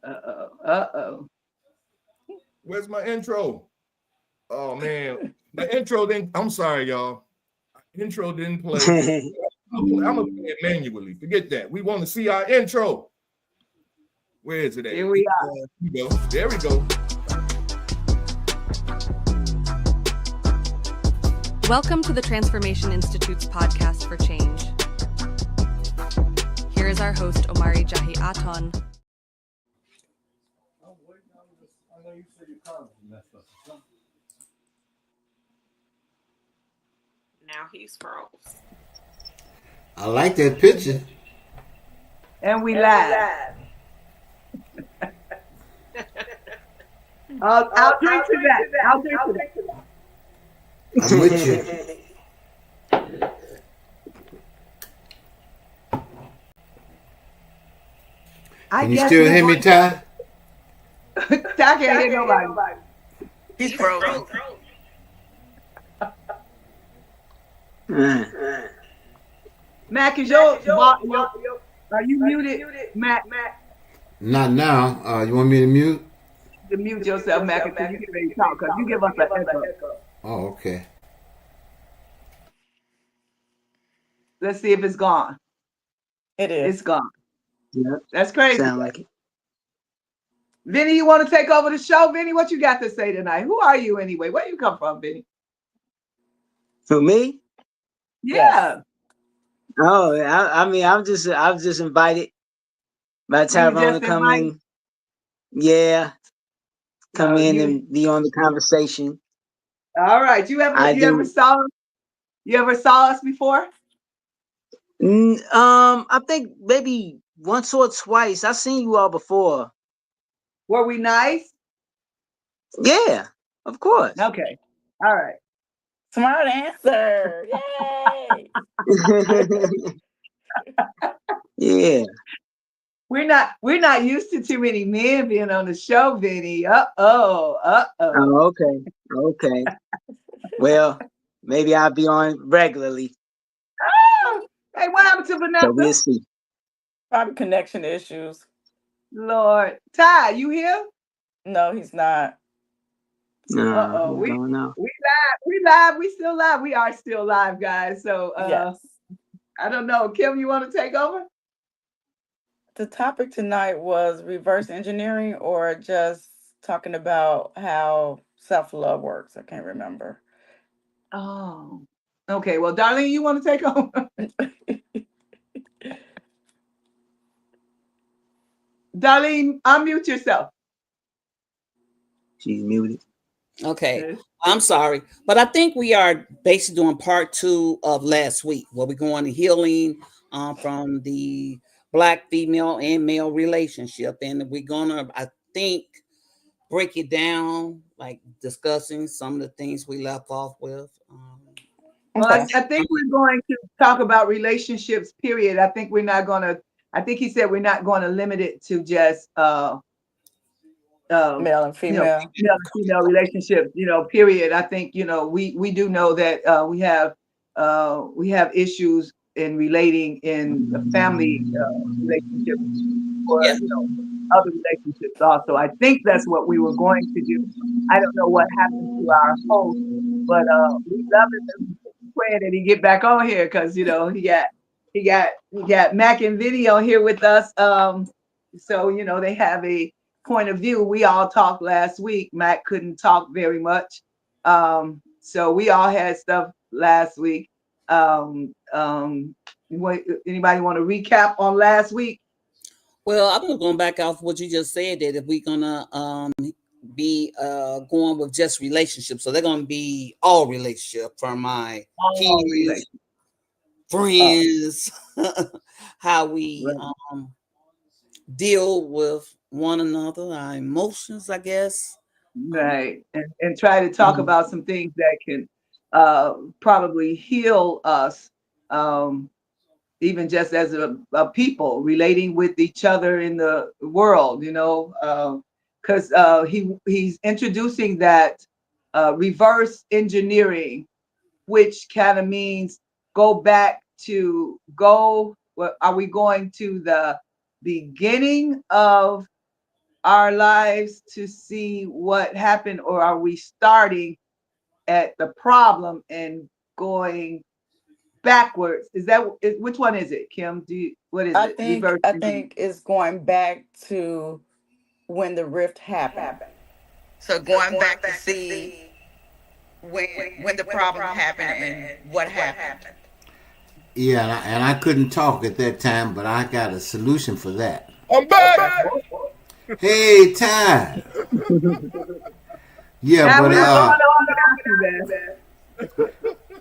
Uh-oh. Where's my intro? Oh man, the intro didn't. I'm sorry, y'all. Intro didn't play. I'm gonna play it manually. Forget that. We want to see our intro. Where is it at? Here we are. Here we go. There we go. Welcome to the Transformation Institute's podcast for change. Here is our host, Omari Jahi Aton. Now he's froze. I like that picture. And we live. I'll drink to that. I'll drink to that. I'm with you. Can you still hear me, Ty? Ty can't hear nobody. He's froze. Mac, is your are you muted, Mac? Not now. You want me to mute? To mute yourself, Mac, until you get ready to talk, because you give us an echo. Oh, okay. Let's see if it's gone. It is. It's gone. Yeah. That's crazy. Sound like it. Vinny, you want to take over the show? Vinny, what you got to say tonight? Who are you anyway? Where you come from, Vinny? For me? Yeah. Oh, I mean, I was just invited by Tyrone to come in. Yeah. Come in and be on the conversation. All right. You ever saw us before? I think maybe once or twice. I've seen you all before. Were we nice? Yeah, of course. Okay. All right. Smart answer. Yay. Yeah. We're not used to too many men being on the show, Vinny. Oh, okay. Well, maybe I'll be on regularly. Oh, hey, what happened to Vanessa? So we'll see. Probably connection issues. Lord. Ty, you here? No, he's not. No, We don't know. live. We still live. We are still live, guys. So Yes. I don't know. Kim, you want to take over? The topic tonight was reverse engineering or just talking about how self-love works. I can't remember. Oh. Okay. Well, Darlene, you want to take over? Darlene, unmute yourself. She's muted. Okay, I'm sorry, but I think we are basically doing part 2 of last week, where we're going to healing from the Black female and male relationship, and we're gonna, I think, break it down, like discussing some of the things we left off with. Well, I think we're going to talk about relationships, period. I think he said we're not going to limit it to just male and female. Male and female relationships, period. I think, we do know that we have issues in relating in the family relationships or other relationships also. I think that's what we were going to do. I don't know what happened to our host, but we love it and praying that he get back on here, because he got Mac and Vinny on here with us. So they have a point of view. We all talked last week. Mac couldn't talk very much. So we all had stuff last week. Anybody want to recap on last week? Well, I'm going back off what you just said, that if we're gonna be going with just relationships, so they're gonna be all relationship from my kids, friends, how we deal with one another, our emotions, I guess. Right. And try to talk about some things that can probably heal us, even just as a people relating with each other in the world, because he's introducing that reverse engineering, which kind of means are we going to the beginning of our lives to see what happened, or are we starting at the problem and going backwards? Which one is it, Kim? What is it? Reverse I engineering. think it's going back to when the rift happened. So going back to see when the problem happened and what happened. Yeah, and I couldn't talk at that time, but I got a solution for that. I'm back. Hey, Ty. Yeah, Now but we're going on to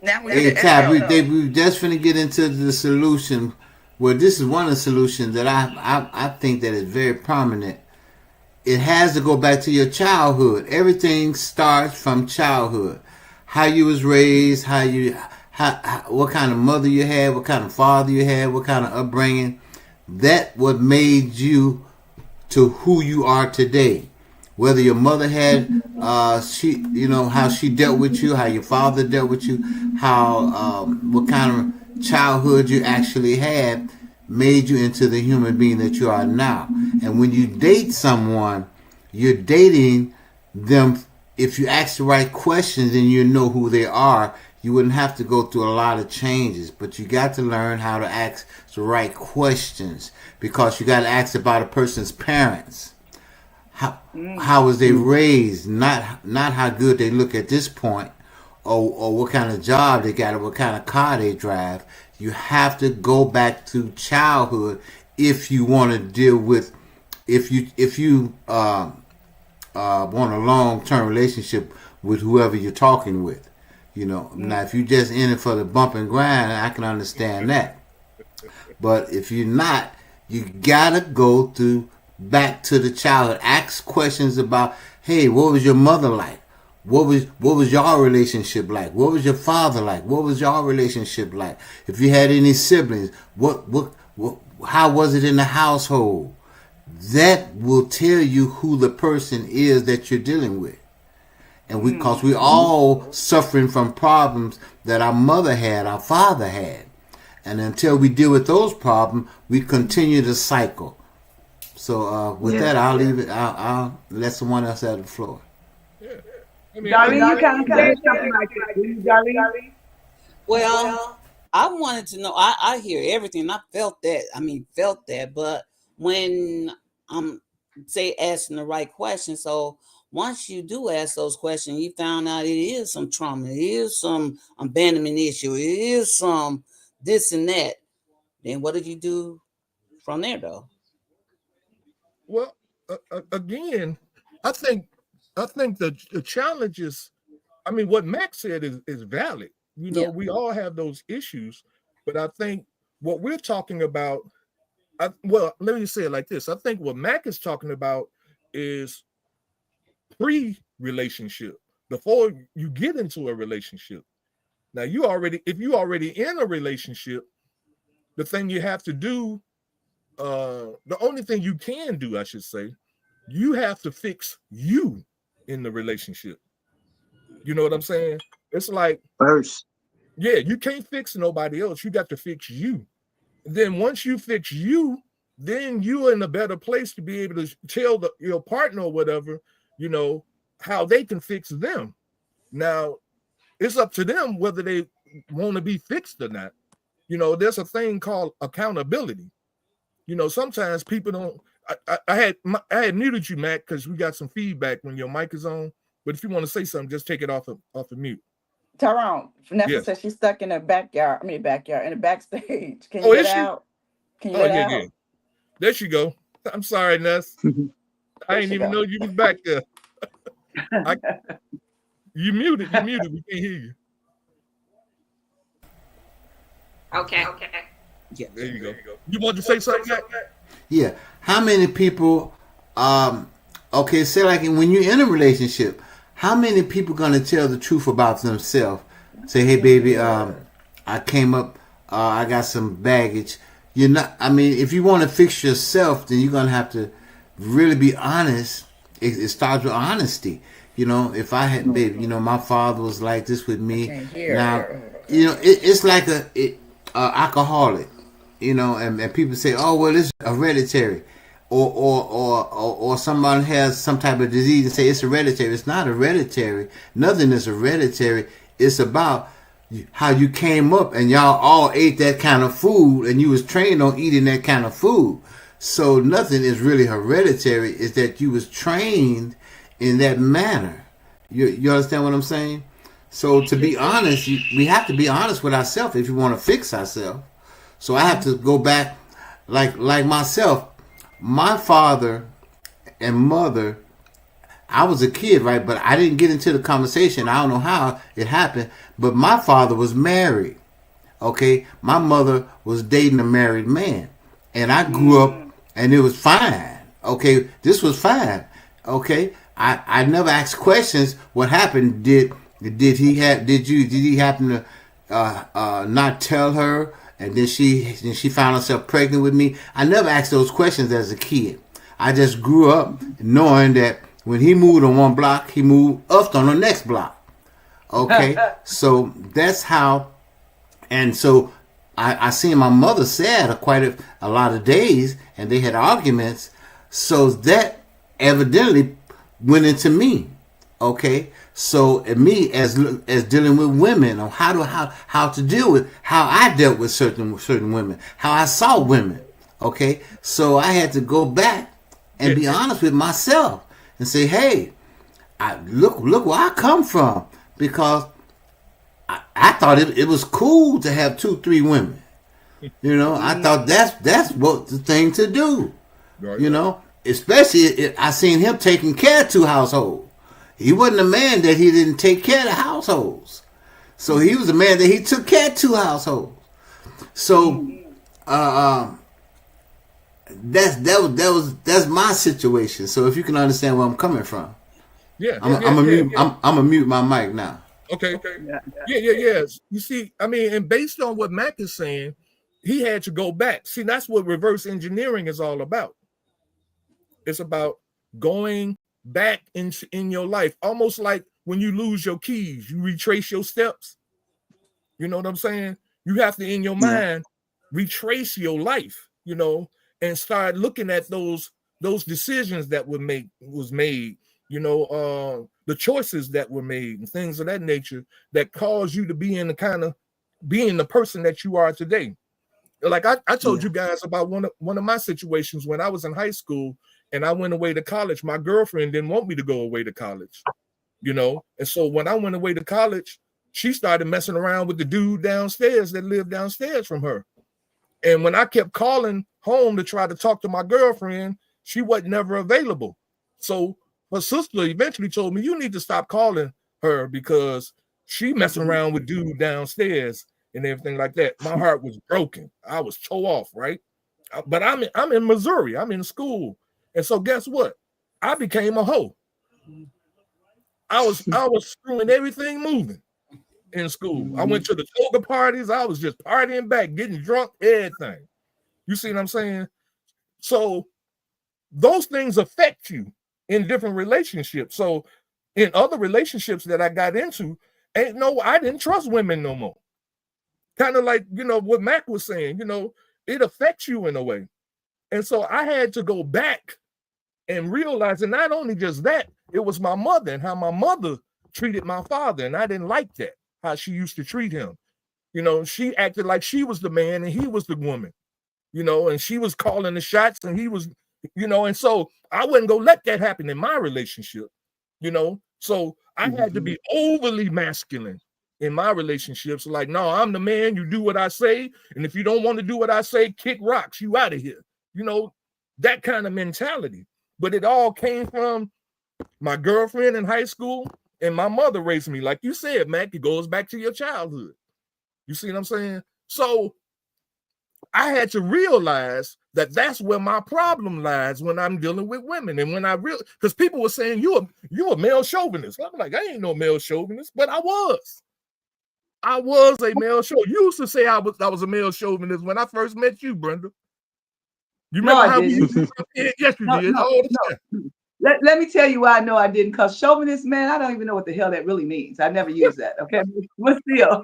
Now we hey, Ty, we just finna get into the solution. Well, this is one of the solutions that I think that is very prominent. It has to go back to your childhood. Everything starts from childhood. How you was raised, what kind of mother you had, what kind of father you had, what kind of upbringing. That what made you to who you are today. Whether your mother had, how she dealt with you, how your father dealt with you, what kind of childhood you actually had, made you into the human being that you are now. And when you date someone, you're dating them. If you ask the right questions and you know who they are, you wouldn't have to go through a lot of changes. But you got to learn how to ask the right questions, because you got to ask about a person's parents. How was they raised? Not how good they look at this point, or what kind of job they got, or what kind of car they drive. You have to go back to childhood if you want to deal with, if you want a long-term relationship with whoever you're talking with. Now if you just in it for the bump and grind, I can understand that. But if you're not, you gotta go back to the childhood. Ask questions about, hey, what was your mother like? What was your relationship like? What was your father like? What was your relationship like? If you had any siblings, how was it in the household? That will tell you who the person is that you're dealing with. And because we all suffering from problems that our mother had, our father had. And until we deal with those problems, we continue the cycle. So with that, I'll leave it. I'll let someone else have the floor. Darlene, you kind of said something like that, Darlene. Well, I wanted to know. I hear everything. I felt that. But when I'm say asking the right question, so once you do ask those questions, you found out it is some trauma, it is some abandonment issue, it is some this and that. Then what did you do from there, though? Well, again, I think the challenge is, I mean, what Max said is valid. We all have those issues, but I think what we're talking about, let me say it like this. I think what Mac is talking about is pre-relationship, before you get into a relationship. Now, if you already in a relationship, the thing you have to do, the only thing you can do, I should say, you have to fix you in the relationship. You know what I'm saying? It's like first. Yeah, you can't fix nobody else. You got to fix you. Then once you fix you, then you're in a better place to be able to tell your partner or whatever, how they can fix them. Now, it's up to them whether they want to be fixed or not. There's a thing called accountability. Sometimes people don't. I had muted you, Matt, because we got some feedback when your mic is on. But if you want to say something, just take it off of mute. Tyrone, Vanessa says she's stuck in the backyard. In the backstage. Can you get out? Can you get out? Yeah. There she go. I'm sorry, Ness. I didn't even know you was back there. You muted. We can't hear you. Okay. Yeah. There you go. You want to say something, Matt? Yeah. How many people, say like when you're in a relationship, how many people gonna tell the truth about themselves? Say, hey baby, I came up, I got some baggage. If you want to fix yourself, then you're gonna have to really be honest. It starts with honesty. If I had, baby, my father was like this with me. Now, it's like a alcoholic, and people say, oh, well, it's hereditary. or someone has some type of disease and say it's hereditary. It's not hereditary. Nothing is hereditary. It's about how you came up and y'all all ate that kind of food and you was trained on eating that kind of food. So nothing is really hereditary. It's that you was trained in that manner. You understand what I'm saying? So to be honest, we have to be honest with ourselves if we want to fix ourselves. So I have to go back like myself. My father and mother, I was a kid, right? But I didn't get into the conversation. I don't know how it happened. But my father was married. Okay? My mother was dating a married man. And I grew up and it was fine. Okay? This was fine. Okay? I never asked questions. What happened? Did he happen to not tell her? And then she found herself pregnant with me. I never asked those questions as a kid. I just grew up knowing that when he moved on one block, he moved up on the next block. Okay, so that's how. And so I seen my mother sad quite a lot of days, and they had arguments. So that evidently went into me. Okay, so me as dealing with women, or how to deal with how I dealt with certain women, how I saw women. Okay, so I had to go back and be honest with myself and say, hey, look where I come from, because I thought it was cool to have 2-3 women. You know, I thought that's what the thing to do. Right. You know, especially if I seen him taking care of 2 households. He wasn't a man that he didn't take care of the households. So he was a man that he took care of 2 households. So that's my situation. So if you can understand where I'm coming from. I'm gonna mute my mic now. Okay. Yeah. You see, I mean, and based on what Mac is saying, he had to go back. See, that's what reverse engineering is all about. It's about going back in your life, almost like when you lose your keys, you retrace your steps. You know what I'm saying? You have to, in your mind, retrace your life, you know, and start looking at those decisions that was made, you know, the choices that were made and things of that nature that caused you to be in being the person that you are today. Like I told you guys about one of my situations when I was in high school and I went away to college. My girlfriend didn't want me to go away to college, you know? And so when I went away to college, she started messing around with the dude downstairs that lived downstairs from her. And when I kept calling home to try to talk to my girlfriend, she wasn't never available. So her sister eventually told me, you need to stop calling her because she messing around with dude downstairs and everything like that. My heart was broken. I was tore off, right? But I'm in Missouri. I'm in school. And so guess what? I became a hoe. I was screwing everything moving in school. I went to the toga parties. I was just partying back, getting drunk, everything. You see what I'm saying? So those things affect you in different relationships. So in other relationships that I got into, I didn't trust women no more. Kind of like, you know, what Mac was saying, you know, it affects you in a way. And so I had to go back and realize, and not only just that, it was my mother and how my mother treated my father. And I didn't like that, how she used to treat him. You know, she acted like she was the man and he was the woman, you know, and she was calling the shots and he was, you know, and so I wasn't going to let that happen in my relationship, you know. So I had to be overly masculine in my relationships. Like, no, I'm the man, you do what I say. And if you don't want to do what I say, kick rocks, you out of here. You know, that kind of mentality. But it all came from my girlfriend in high school and my mother raised me. Like you said, Mac, it goes back to your childhood. You see what I'm saying? So I had to realize that that's where my problem lies when I'm dealing with women. And when because people were saying, you a male chauvinist. I'm like, I ain't no male chauvinist, but I was a male chauvinist. You used to say I was a male chauvinist when I first met you, Brenda. You remember how we used to yes, you did. All the time. Let me tell you why I know I didn't, because chauvinist, man, I don't even know what the hell that really means. I never used that, okay? But still,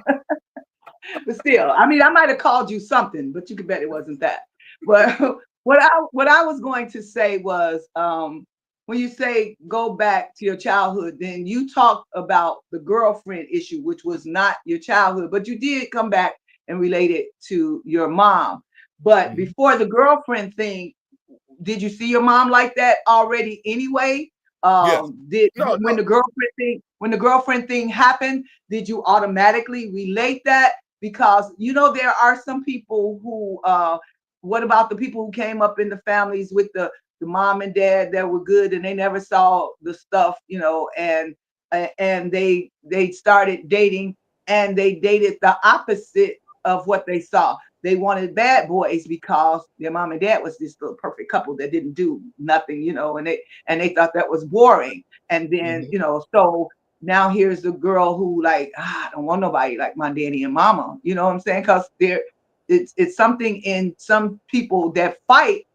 I mean, I might have called you something, but you can bet it wasn't that. But what I was going to say was, when you say go back to your childhood, then you talked about the girlfriend issue, which was not your childhood, but you did come back and relate it to your mom. But before the girlfriend thing, did you see your mom like that already anyway? Yes. Did No, when no. the girlfriend thing happened, did you automatically relate that? Because you know there are some people who what about the people who came up in the families with the mom and dad that were good and they never saw the stuff, you know, and they started dating and they dated the opposite of what they saw. They wanted bad boys because their mom and dad was this little perfect couple that didn't do nothing, you know, and they thought that was boring. And then, you know, so now here's the girl who like, I don't want nobody like my daddy and mama, you know what I'm saying? Because it's something in some people that fight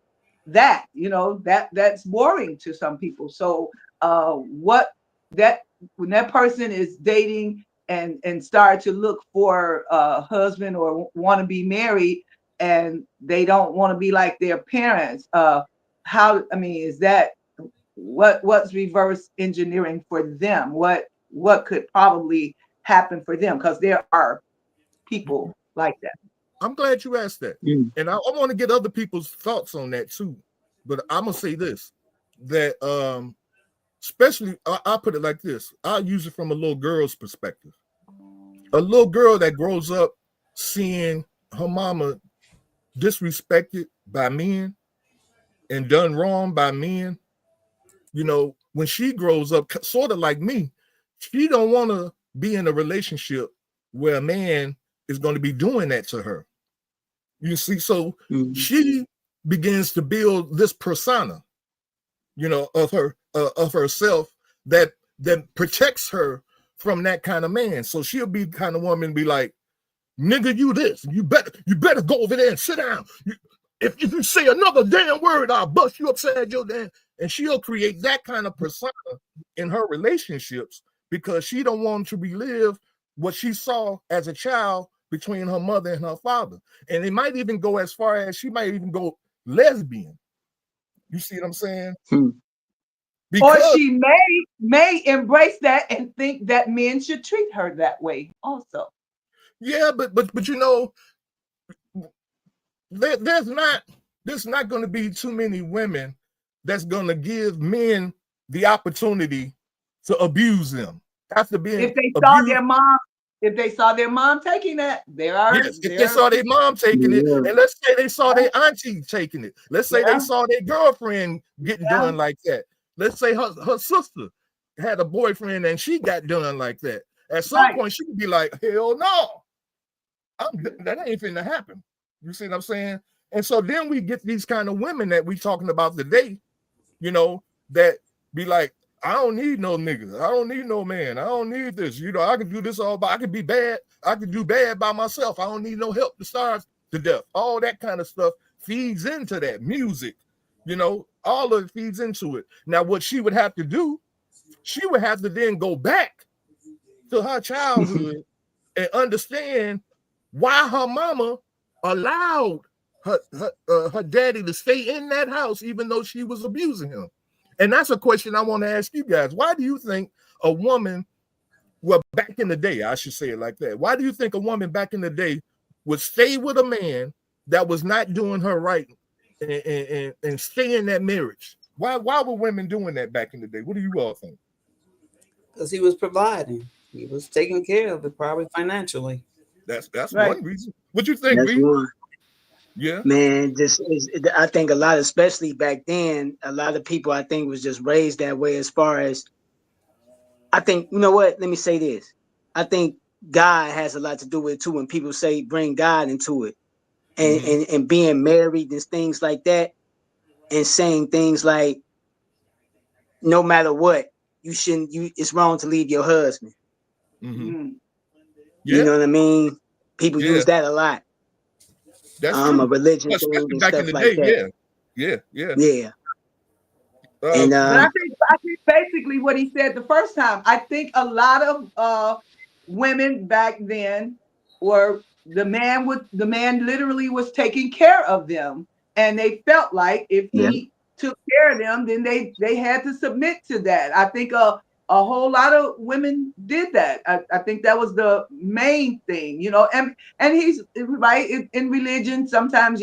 that, you know, that's boring to some people. So what that when that person is dating and start to look for a husband or want to be married and they don't want to be like their parents, how, I mean, is that what's reverse engineering for them? What could probably happen for them? Because there are people like that. I'm glad you asked that. And I want to get other people's thoughts on that too. But I'm gonna say this, that especially I'll put it like this. I'll use it from a little girl's perspective. A little girl that grows up seeing her mama disrespected by men and done wrong by men, you know, when she grows up, sort of like me, she don't want to be in a relationship where a man is going to be doing that to her. You see, so she begins to build this persona, you know, of herself that protects her from that kind of man. So she'll be the kind of woman be like, nigga, you this, you better go over there and sit down. If you say another damn word, I'll bust you upside your damn. And she'll create that kind of persona in her relationships because she don't want to relive what she saw as a child between her mother and her father. And it might even go as far as she might even go lesbian. You see what I'm saying? Or she may embrace that and think that men should treat her that way also. Yeah, but you know, there's not going to be too many women that's going to give men the opportunity to abuse them after being if they abused. saw their mom taking that, Yes, if they saw their mom taking it, and let's say they saw their auntie taking it, let's say they saw their girlfriend getting done like that. Let's say her sister had a boyfriend and she got done like that. At some point, she could be like, hell no, that ain't finna happen. You see what I'm saying? And so then we get these kind of women that we talking about today, you know, that be like, I don't need no niggas. I don't need no man. I don't need this. You know, I can do this all by, I can be bad. I can do bad by myself. I don't need no help to starve to death. All that kind of stuff feeds into that music, you know, all of it feeds into it. Now, what she would have to do, she would have to then go back to her childhood and understand why her mama allowed her daddy to stay in that house even though she was abusing him. And that's a question I want to ask you guys. Why do you think a woman, well, back in the day, I should say it like that. Why do you think a woman back in the day would stay with a man that was not doing her right and stay in that marriage? Why were women doing that back in the day? What do you all think? Because he was providing. He was taking care of it, probably financially. That's one reason. What you think, That's B? one. Yeah, man, I think a lot, especially back then, a lot of people I think was just raised that way. As far as I think, you know what? Let me say this. I think God has a lot to do with it too. When people say bring God into it, and being married and things like that, and saying things like, no matter what, you shouldn't. It's wrong to leave your husband. yeah, You know what I mean? People yeah. use that a lot. That's A true. religion thing Especially and back in stuff the like day. that. Yeah. Yeah. And But I think basically what he said the first time, I think a lot of women back then were the man literally was taking care of them. and they felt like if he took care of them, then they had to submit to that. I think a whole lot of women did that. I think that was the main thing, you know. And he's right in religion. Sometimes,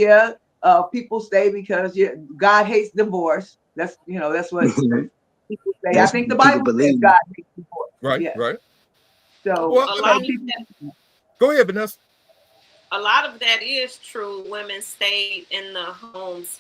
people stay because God hates divorce. That's that's what people say. That's I think the what people Bible says believe. God hates divorce. Right, Yeah. right. So, Well, A lot of people, that, go ahead, Vanessa. a lot of that is true. Women stayed in the homes,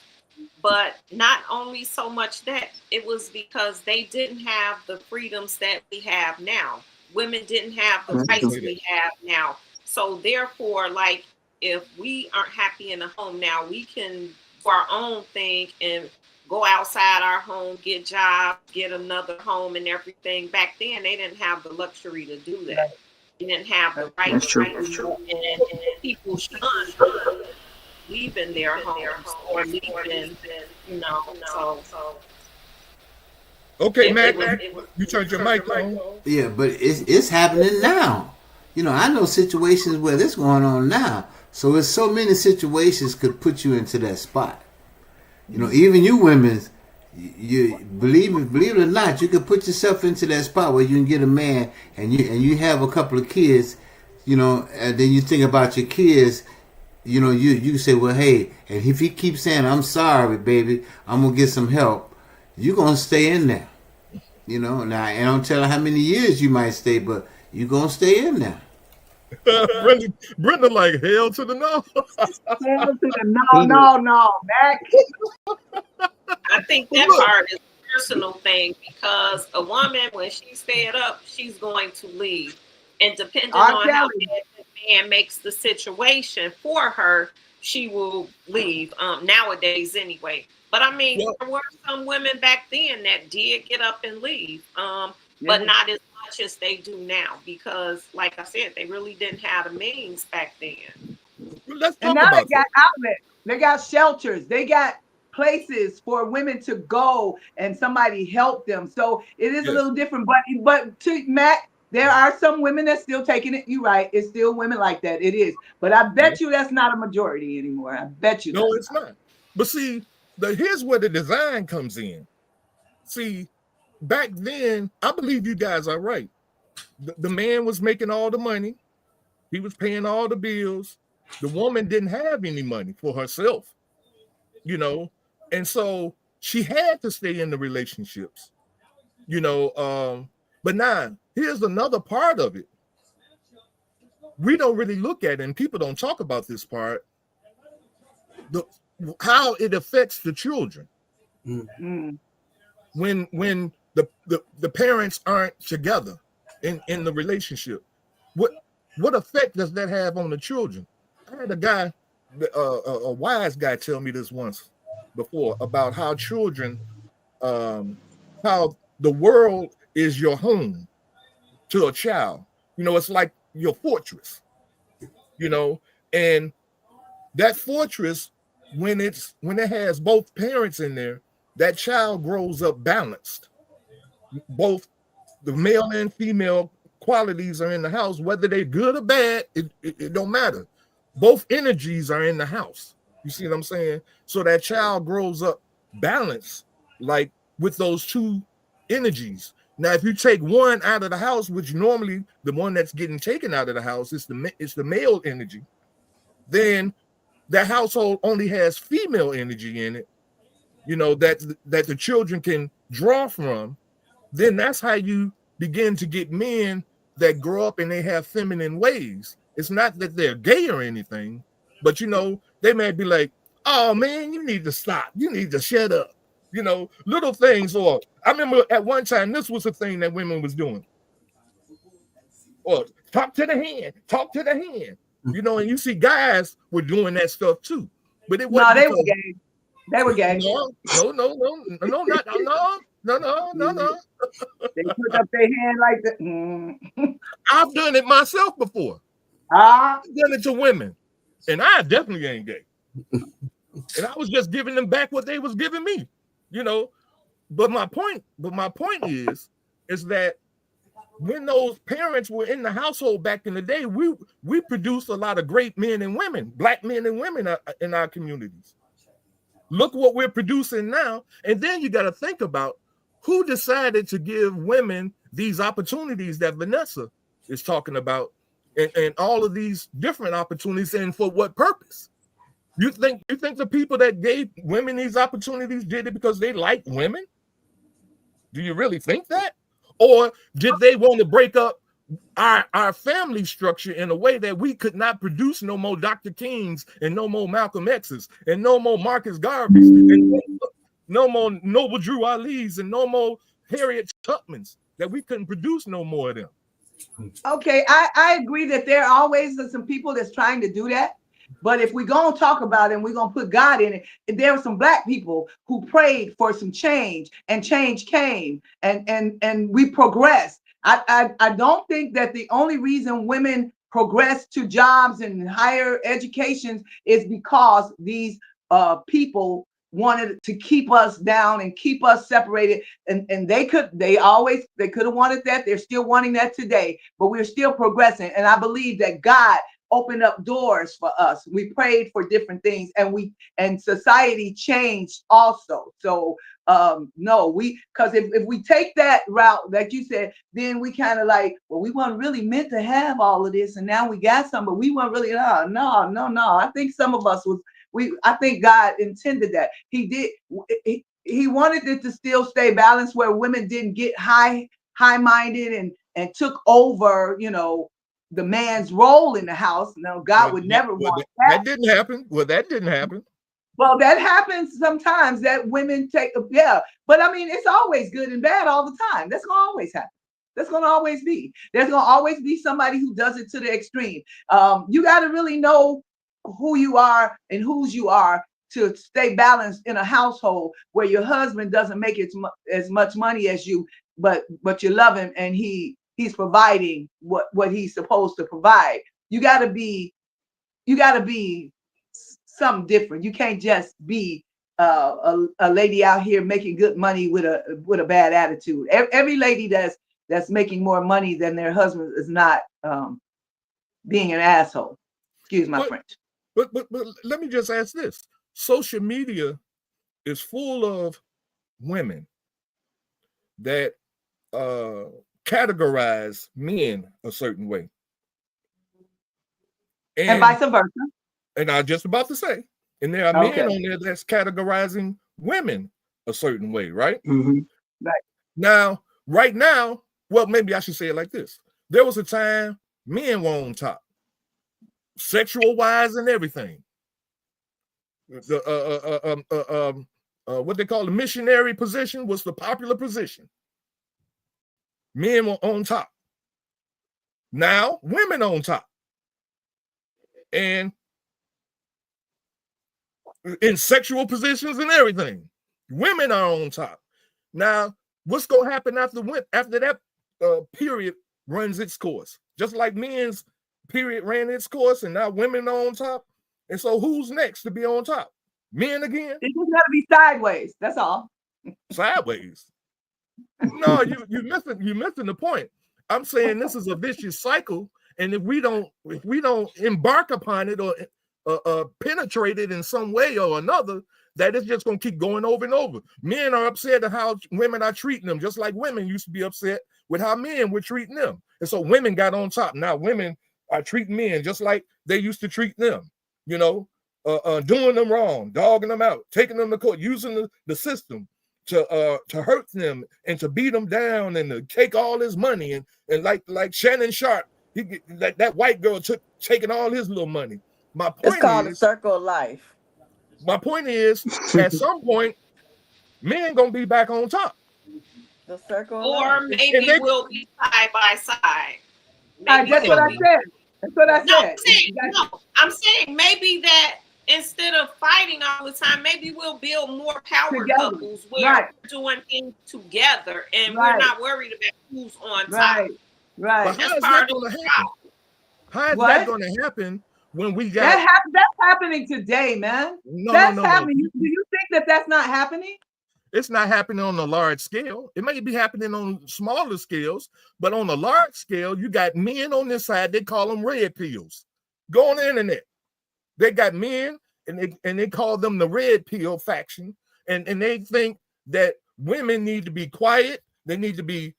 but not only so much that, it was because they didn't have the freedoms that we have now. Women didn't have the That's rights true. we have now. So therefore, like, if we aren't happy in the home now, we can do our own thing and go outside our home, get jobs, get another home and everything. Back then, they didn't have the luxury to do that. They didn't have the right That's true. and people shunned leaving their homes or leaving, so Okay, it, Mac, it was you turned your mic on. Yeah, but it's happening now. You know, I know situations where this going on now. So it's so many situations could put you into that spot. You know, even you women, you believe it or not, you can put yourself into that spot where you can get a man and you have a couple of kids, you know, and then you think about your kids. You know, you say, well, hey, and if he keeps saying, I'm sorry, baby, I'm gonna get some help, you're gonna stay in there. You know, now I don't tell how many years you might stay, but you're gonna stay in there. Brenda, like hell to the no. hell to the He did. no, Mac. I think that part is a personal thing because a woman, when she's fed up, she's going to leave. And depending I'm on how telling you. bad the man makes the situation for her, she will leave. Nowadays, anyway. But I mean, Well, there were some women back then that did get up and leave, but Yeah. not as much as they do now because, like I said, they really didn't have the means back then. let's And talk now they about got that. outlets. They got shelters. They got places for women to go and somebody help them. So it is a Yes. little different. But to Matt, there are some women that's still taking it. You're right. It's still women like that. It is. But I Yeah. bet you that's not a majority anymore. I bet you No, that's it's not. But see, here's where the design comes in. See, back then, I believe you guys are right. The man was making all the money. He was paying all the bills. The woman didn't have any money for herself, you know, and so she had to stay in the relationships, you know. But now here's another part of it. We don't really look at it, and people don't talk about this part. The how it affects the children not. when the parents aren't together in the relationship. What effect does that have on the children? I had a guy, a wise guy, tell me this once before about how children, how the world is your home to a child. You know, it's like your fortress. You know, and that fortress, when it has both parents in there, that child grows up balanced. Both the male and female qualities are in the house, whether they're good or bad, it don't matter. Both energies are in the house. You see what I'm saying? So that child grows up balanced, like with those two energies. Now, if you take one out of the house, which normally the one that's getting taken out of the house is the male energy, then that household only has female energy in it, you know, that the children can draw from. Then that's how you begin to get men that grow up and they have feminine ways. It's not that they're gay or anything, but you know, they may be like, oh man, you need to stop. You need to shut up. You know, little things. Or I remember at one time, this was a thing that women was doing. Or talk to the hand, talk to the hand. You know, and you see guys were doing that stuff too. But it No, wasn't they were because gay. They were gay. no. They put up their hand like that. Mm. I've done it myself before. Ah, I've done it to women, and I definitely ain't gay. And I was just giving them back what they was giving me, you know. But my point is that when those parents were in the household back in the day, we produced a lot of great men and women, black men and women in our communities. Look what we're producing now. And then you got to think about who decided to give women these opportunities that Vanessa is talking about, and all of these different opportunities, and for what purpose? You think the people that gave women these opportunities did it because they like women? Do you really think that? Or did they want to break up our family structure in a way that we could not produce no more Dr. Kings and no more Malcolm X's and no more Marcus Garveys and no more Noble Drew Ali's and no more Harriet Tubmans, that we couldn't produce no more of them? Okay, I agree that there are always some people that's trying to do that. But if we're going to talk about it and we're going to put God in it, there were some Black people who prayed for some change, and change came, and we progressed. I don't think that the only reason women progress to jobs and higher educations is because these people wanted to keep us down and keep us separated, and they could have wanted that. They're still wanting that today, but we're still progressing. And I believe that God opened up doors for us. We prayed for different things, and society changed also. So no, because if we take that route, like you said, then we kind of like, well, we weren't really meant to have all of this, and now we got some, but we weren't really. No. I think some of us was. I think God intended that. He did. He wanted it to still stay balanced, where women didn't get high-minded and took over, the man's role in the house. No, God would never want that. That didn't happen. Well, that didn't happen. Well, that happens sometimes, that women take, but I mean, it's always good and bad all the time. That's going to always happen. That's going to always be. There's going to always be somebody who does it to the extreme. You got to really know who you are and whose you are to stay balanced in a household where your husband doesn't make as much money as you, but you love him, and he's providing what he's supposed to provide. You got to be something different. You can't just be a lady out here making good money with a bad attitude. Every lady that's making more money than their husband is not being an asshole. Excuse my French. But let me just ask this. Social media is full of women that categorize men a certain way. And vice versa. And I was just about to say, and there are men on there that's categorizing women a certain way, right? Mm-hmm. Right. Right now, well, maybe I should say it like this. There was a time men were on top, sexual wise and everything. What they call the missionary position was the popular position. Men were on top. Now women on top. And in sexual positions and everything, women are on top. Now, what's going to happen after that period runs its course? Just like men's period ran its course, and now women are on top. And so who's next to be on top? Men again? It's just got to be sideways. That's all. Sideways? No, you're missing the point. I'm saying this is a vicious cycle, and if we don't embark upon it or penetrate it in some way or another, that it's just going to keep going over and over. Men are upset at how women are treating them, just like women used to be upset with how men were treating them. And so women got on top. Now women are treating men just like they used to treat them, doing them wrong, dogging them out, taking them to court, using the system to hurt them and to beat them down and to take all his money. And like Shannon Sharp, that white girl taking all his little money. My point it's called a circle of life. My point is, at some point, men gonna be back on top. The circle, or maybe we'll be side by side. That's what I said. That's what I said. I'm saying maybe that instead of fighting all the time, maybe we'll build more power couples where we're doing things together and we're not worried about who's on top. Right. But how is that going to happen? How is that going to happen when we got that's happening today, man? That's happening. Do you think that's not happening? It's not happening on a large scale. It may be happening on smaller scales, but on a large scale, you got men on this side. They call them red pills. Go on the internet. They got men they call them the red pill faction, and they think that women need to be quiet. They need to be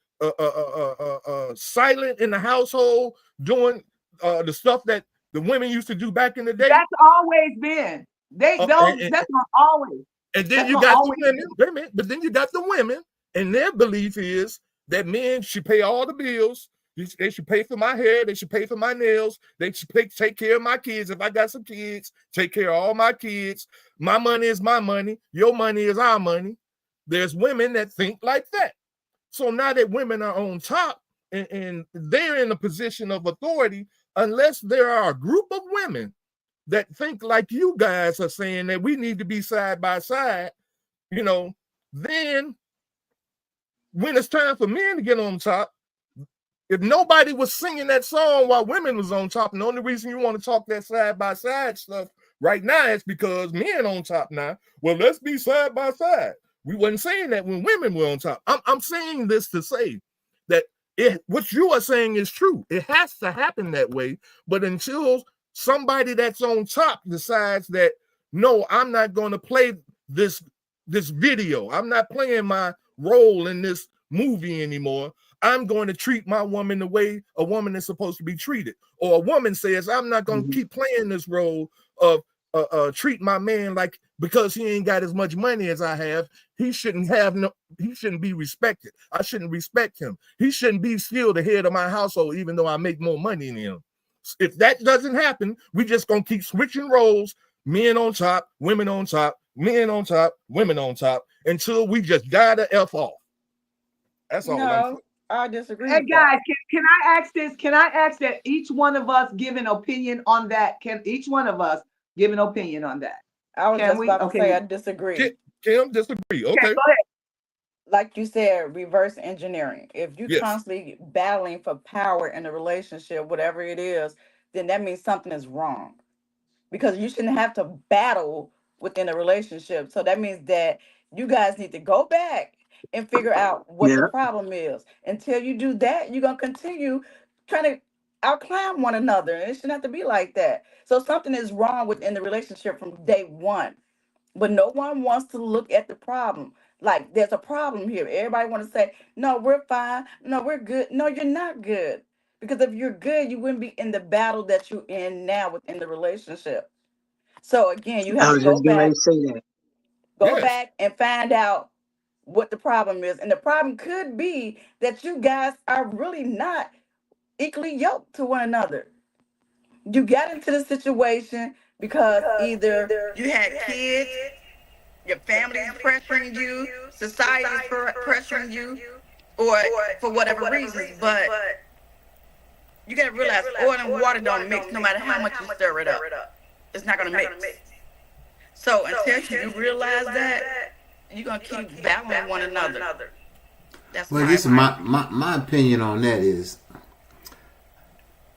silent in the household, doing the stuff that the women used to do back in the day. That's always been. That's not always. And then you got the women. Wait a minute, but then you got the women, and their belief is that men should pay all the bills. They should pay for my hair. They should pay for my nails. They should take care of my kids. If I got some kids, take care of all my kids. My money is my money. Your money is our money. There's women that think like that. So now that women are on top and they're in a position of authority, unless there are a group of women that think like you guys are saying that we need to be side by side, then when it's time for men to get on top, if nobody was singing that song while women was on top, and the only reason you want to talk that side by side stuff right now is because men on top now. Well, let's be side by side. We wasn't saying that when women were on top. I'm saying this to say that what you are saying is true. It has to happen that way. But until somebody that's on top decides that, no, I'm not going to play this video. I'm not playing my role in this movie anymore. I'm going to treat my woman the way a woman is supposed to be treated. Or a woman says, I'm not going to keep playing this role of treat my man like, because he ain't got as much money as I have, he shouldn't be respected. I shouldn't respect him. He shouldn't be still the head of my household, even though I make more money than him. If that doesn't happen, we just gonna keep switching roles, men on top, women on top, men on top, women on top, until we just die the F off. That's all. No, I disagree. Hey guys, can I ask this? Can I ask that each one of us give an opinion on that? Can each one of us give an opinion on that? I was just about to say I disagree. Kim, disagree. Okay. Go ahead. Like you said, reverse engineering. If you're constantly battling for power in a relationship, whatever it is, then that means something is wrong. Because you shouldn't have to battle within a relationship. So that means that you guys need to go back and figure out what the problem is. Until you do that, you're going to continue trying to outclimb one another. And it shouldn't have to be like that. So something is wrong within the relationship from day one. But no one wants to look at the problem. Like, there's a problem here. Everybody want to say, no, we're fine. No, we're good. No, you're not good. Because if you're good, you wouldn't be in the battle that you're in now within the relationship. So again, you have to go back. Go back and find out what the problem is. And the problem could be that you guys are really not equally yoked to one another. You got into the situation because either you had kids, your family is pressuring you, society is pressuring you, or for whatever reasons. But you got to realize oil and water don't mix no matter how much you stir it up. It's not going to mix. So until you realize that, you're going to keep battling one another. That's well, this is my opinion on that is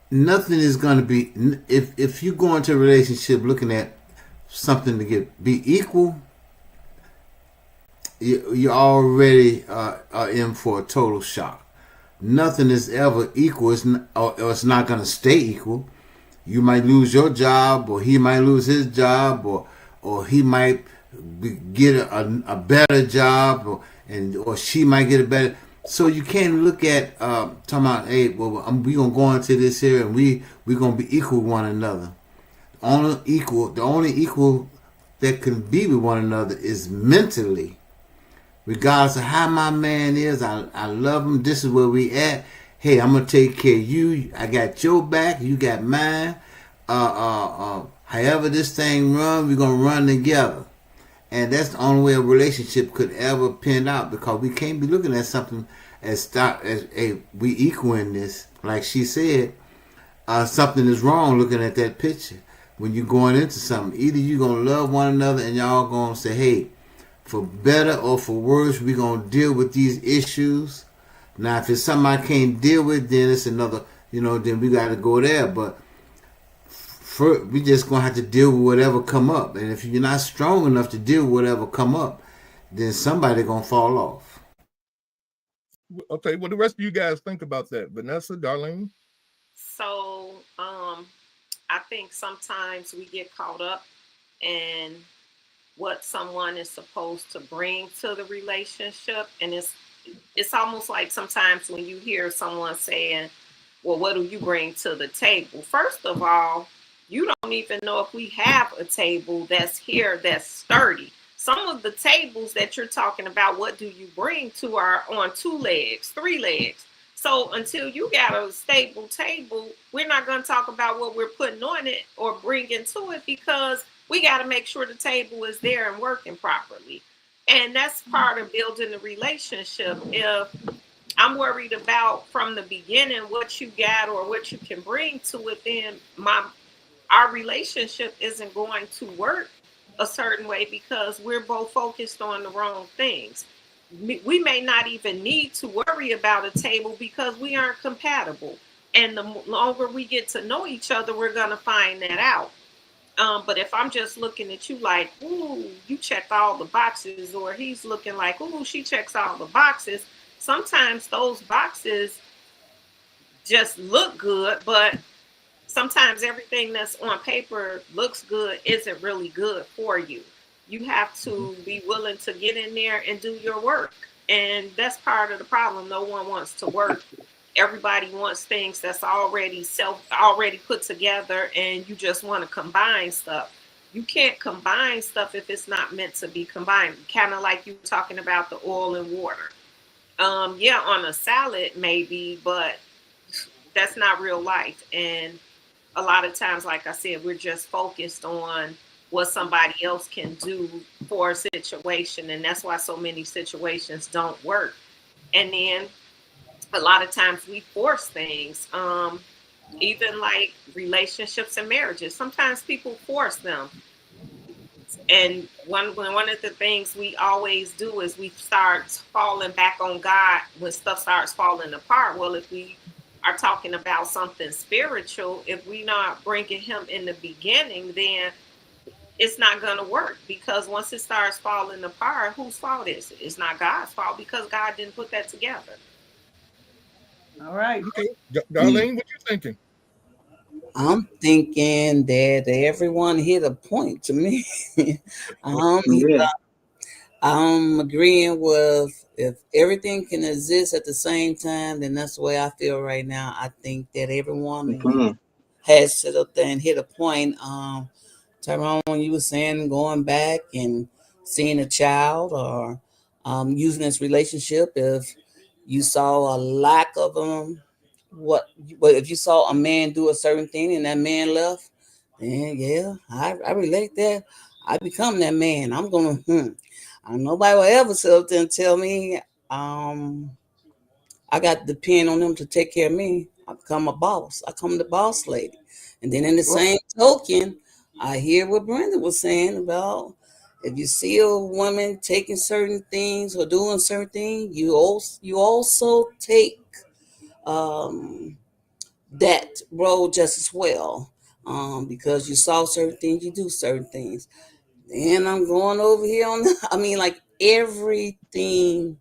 nothing is going to be, if you go into a relationship looking at something to be equal, you already are in for a total shock. Nothing is ever equal, or it's not going to stay equal. You might lose your job, or he might lose his job, or he might get a better job, or she might get a better. So you can't look at talking about, hey, well, we gonna go into this here and we gonna be equal with one another. The only equal that can be with one another is mentally. Regardless of how my man is, I love him. This is where we at. Hey, I'm gonna take care of you. I got your back. You got mine. However this thing run, we're gonna run together. And that's the only way a relationship could ever pan out, because we can't be looking at something as we equal in this. Like she said, something is wrong looking at that picture. When you're going into something, either you're going to love one another and y'all going to say, hey, for better or for worse, we're going to deal with these issues. Now, if it's something I can't deal with, then it's another, then we got to go there. But we just going to have to deal with whatever come up. And if you're not strong enough to deal with whatever come up, then somebody going to fall off. Okay, what do the rest of you guys think about that? Vanessa, Darlene? So, I think sometimes we get caught up and what someone is supposed to bring to the relationship. And it's almost like sometimes when you hear someone saying, well, what do you bring to the table? First of all, you don't even know if we have a table that's here that's sturdy. Some of the tables that you're talking about, what do you bring to, are on 2 legs, 3 legs. So until you got a stable table, we're not going to talk about what we're putting on it or bringing to it, because we got to make sure the table is there and working properly. And that's part of building the relationship. If I'm worried about from the beginning what you got or what you can bring to it, then our relationship isn't going to work a certain way, because we're both focused on the wrong things. We may not even need to worry about a table because we aren't compatible. And the longer we get to know each other, we're going to find that out. But if I'm just looking at you like, ooh, you check all the boxes, or he's looking like, ooh, she checks all the boxes, sometimes those boxes just look good, but sometimes everything that's on paper looks good isn't really good for you. You have to be willing to get in there and do your work. And that's part of the problem. No one wants to work. Everybody wants things that's already put together, and you just want to combine stuff. You can't combine stuff if it's not meant to be combined. Kind of like you talking about the oil and water. Yeah, on a salad maybe, but that's not real life. And a lot of times, like I said, we're just focused on what somebody else can do for a situation, and that's why so many situations don't work. And then a lot of times we force things, even like relationships and marriages. Sometimes people force them. And one of the things we always do is we start falling back on God when stuff starts falling apart. Well, if we are talking about something spiritual, if we not bringing him in the beginning, then it's not going to work, because once it starts falling apart, whose fault is it? It's not God's fault, because God didn't put that together. All right. Okay. Darlene, what you thinking? I'm thinking that everyone hit a point to me. Yeah. I'm agreeing with, if everything can exist at the same time, then that's the way I feel right now. I think that everyone has sit up there and hit a point. Tyrone, you were saying going back and seeing a child, or using this relationship, if you saw a lack of but if you saw a man do a certain thing and that man left, then yeah, I relate that. I become that man. I'm gonna nobody will ever sit up there and tell me I got to depend on them to take care of me. I become a boss. I come the boss lady. And then in the same token, I hear what Brenda was saying about, if you see a woman taking certain things or doing certain things, you also take um, that role just as well. Because you saw certain things, you do certain things. And I'm going over here on, I mean, like everything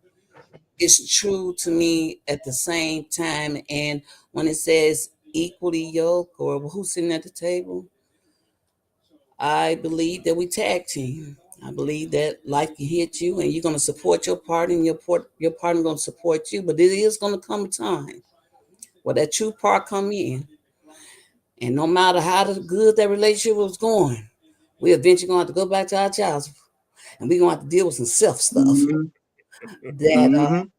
is true to me at the same time. And when it says equally yoked, or who's sitting at the table, I believe that we tag team. I believe that life can hit you, and you're going to support your partner, and your partner going to support you. But it is going to come a time where that true part come in, and no matter how good that relationship was going, we eventually going to have to go back to our childhood, and we're going to have to deal with some self stuff that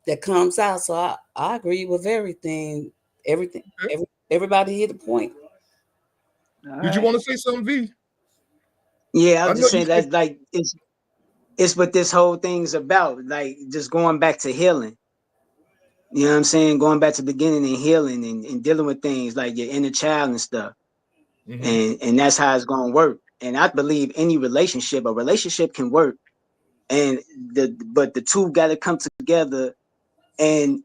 that comes out. So I agree with everything. Everybody hit the point. Did you want to say something, V? Yeah, I I was know just you saying said. that, like, it's what this whole thing's about. Like, just going back to healing. You know what I'm saying? Going back to the beginning and healing, and dealing with things like your inner child and stuff. And that's how it's gonna work. And I believe a relationship can work, and but the two got to come together and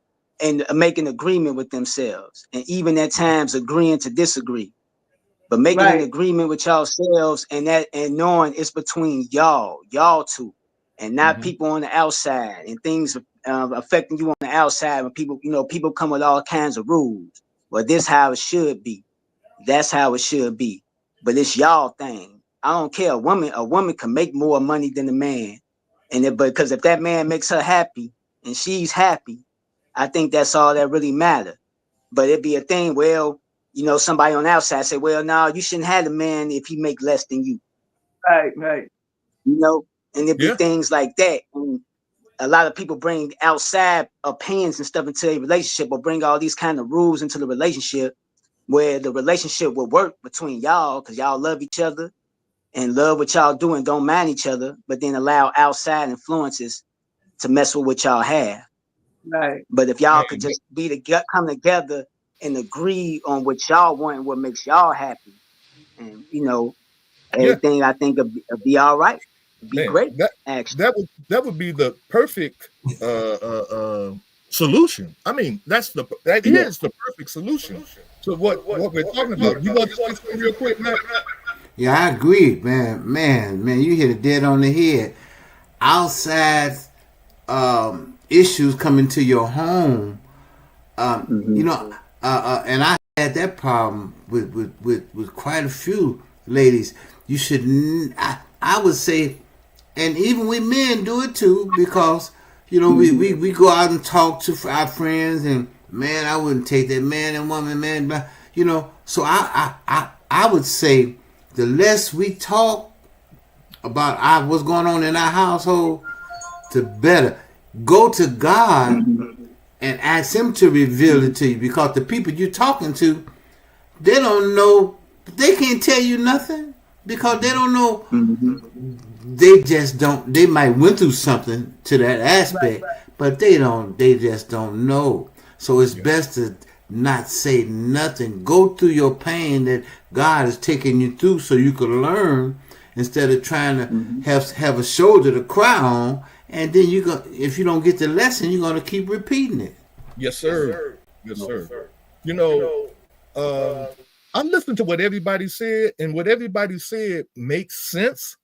make an agreement with themselves, and even at times agreeing to disagree, but making an agreement with yourselves, and knowing it's between y'all two, and not people on the outside, and things affecting you on the outside. When people come with all kinds of rules. Well, this how it should be. That's how it should be. But it's y'all thing. I don't care. A woman can make more money than a man, because if that man makes her happy and she's happy, I think that's all that really matters. But it'd be a thing. Well, somebody on the outside say, well, no, you shouldn't have a man if he make less than you. Right. And it'd be things like that. And a lot of people bring outside opinions and stuff into a relationship, or bring all these kind of rules into the relationship, where the relationship will work between y'all because y'all love each other and love what y'all do and don't mind each other, but then allow outside influences to mess with what y'all have. Right. But if y'all could just come together and agree on what y'all want and what makes y'all happy, and everything, I think it'll be all right. It'd be great. Actually, that would be the perfect solution. I mean, that is the perfect solution to what we're talking about. You want to say something real quick, Matt? Yeah, I agree, man. You hit it dead on the head. Outside issues coming to your home, and I had that problem with quite a few ladies. You should, I would say, and even we men do it too, because we go out and talk to our friends, and man, I wouldn't take that man and woman, man, So I would say the less we talk about what's going on in our household, the better. Go to God and ask Him to reveal it to you, because the people you're talking to, they don't know. They can't tell you nothing because they don't know. They just don't. They might went through something to that aspect, but they don't. They just don't know. So it's best to not say nothing. Go through your pain that God is taking you through, so you can learn, instead of trying to have a shoulder to cry on. And then if you don't get the lesson, you're gonna keep repeating it. Yes, sir. Yes, sir. I listened to what everybody said, and what everybody said makes sense,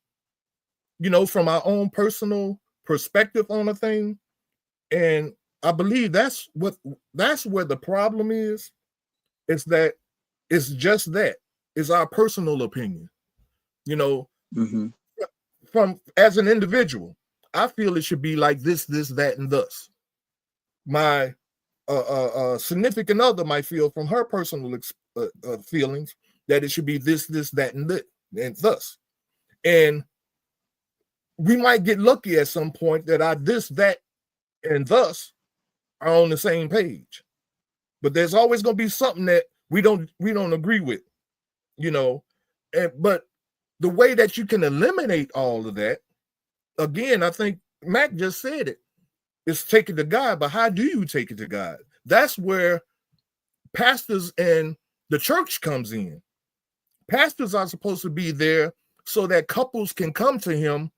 from our own personal perspective on a thing. And I believe that's where the problem is. It's that it's just that. It's our personal opinion. From as an individual, I feel it should be like this, that, and thus. My significant other might feel from her personal feelings that it should be this, that, and thus. And we might get lucky at some point that our this, that, and thus are on the same page. But there's always going to be something that we don't agree with, but the way that you can eliminate all of that, again, I think Mac just said it. It's take it to God, but how do you take it to God? That's where pastors and the church comes in. Pastors are supposed to be there so that couples can come to him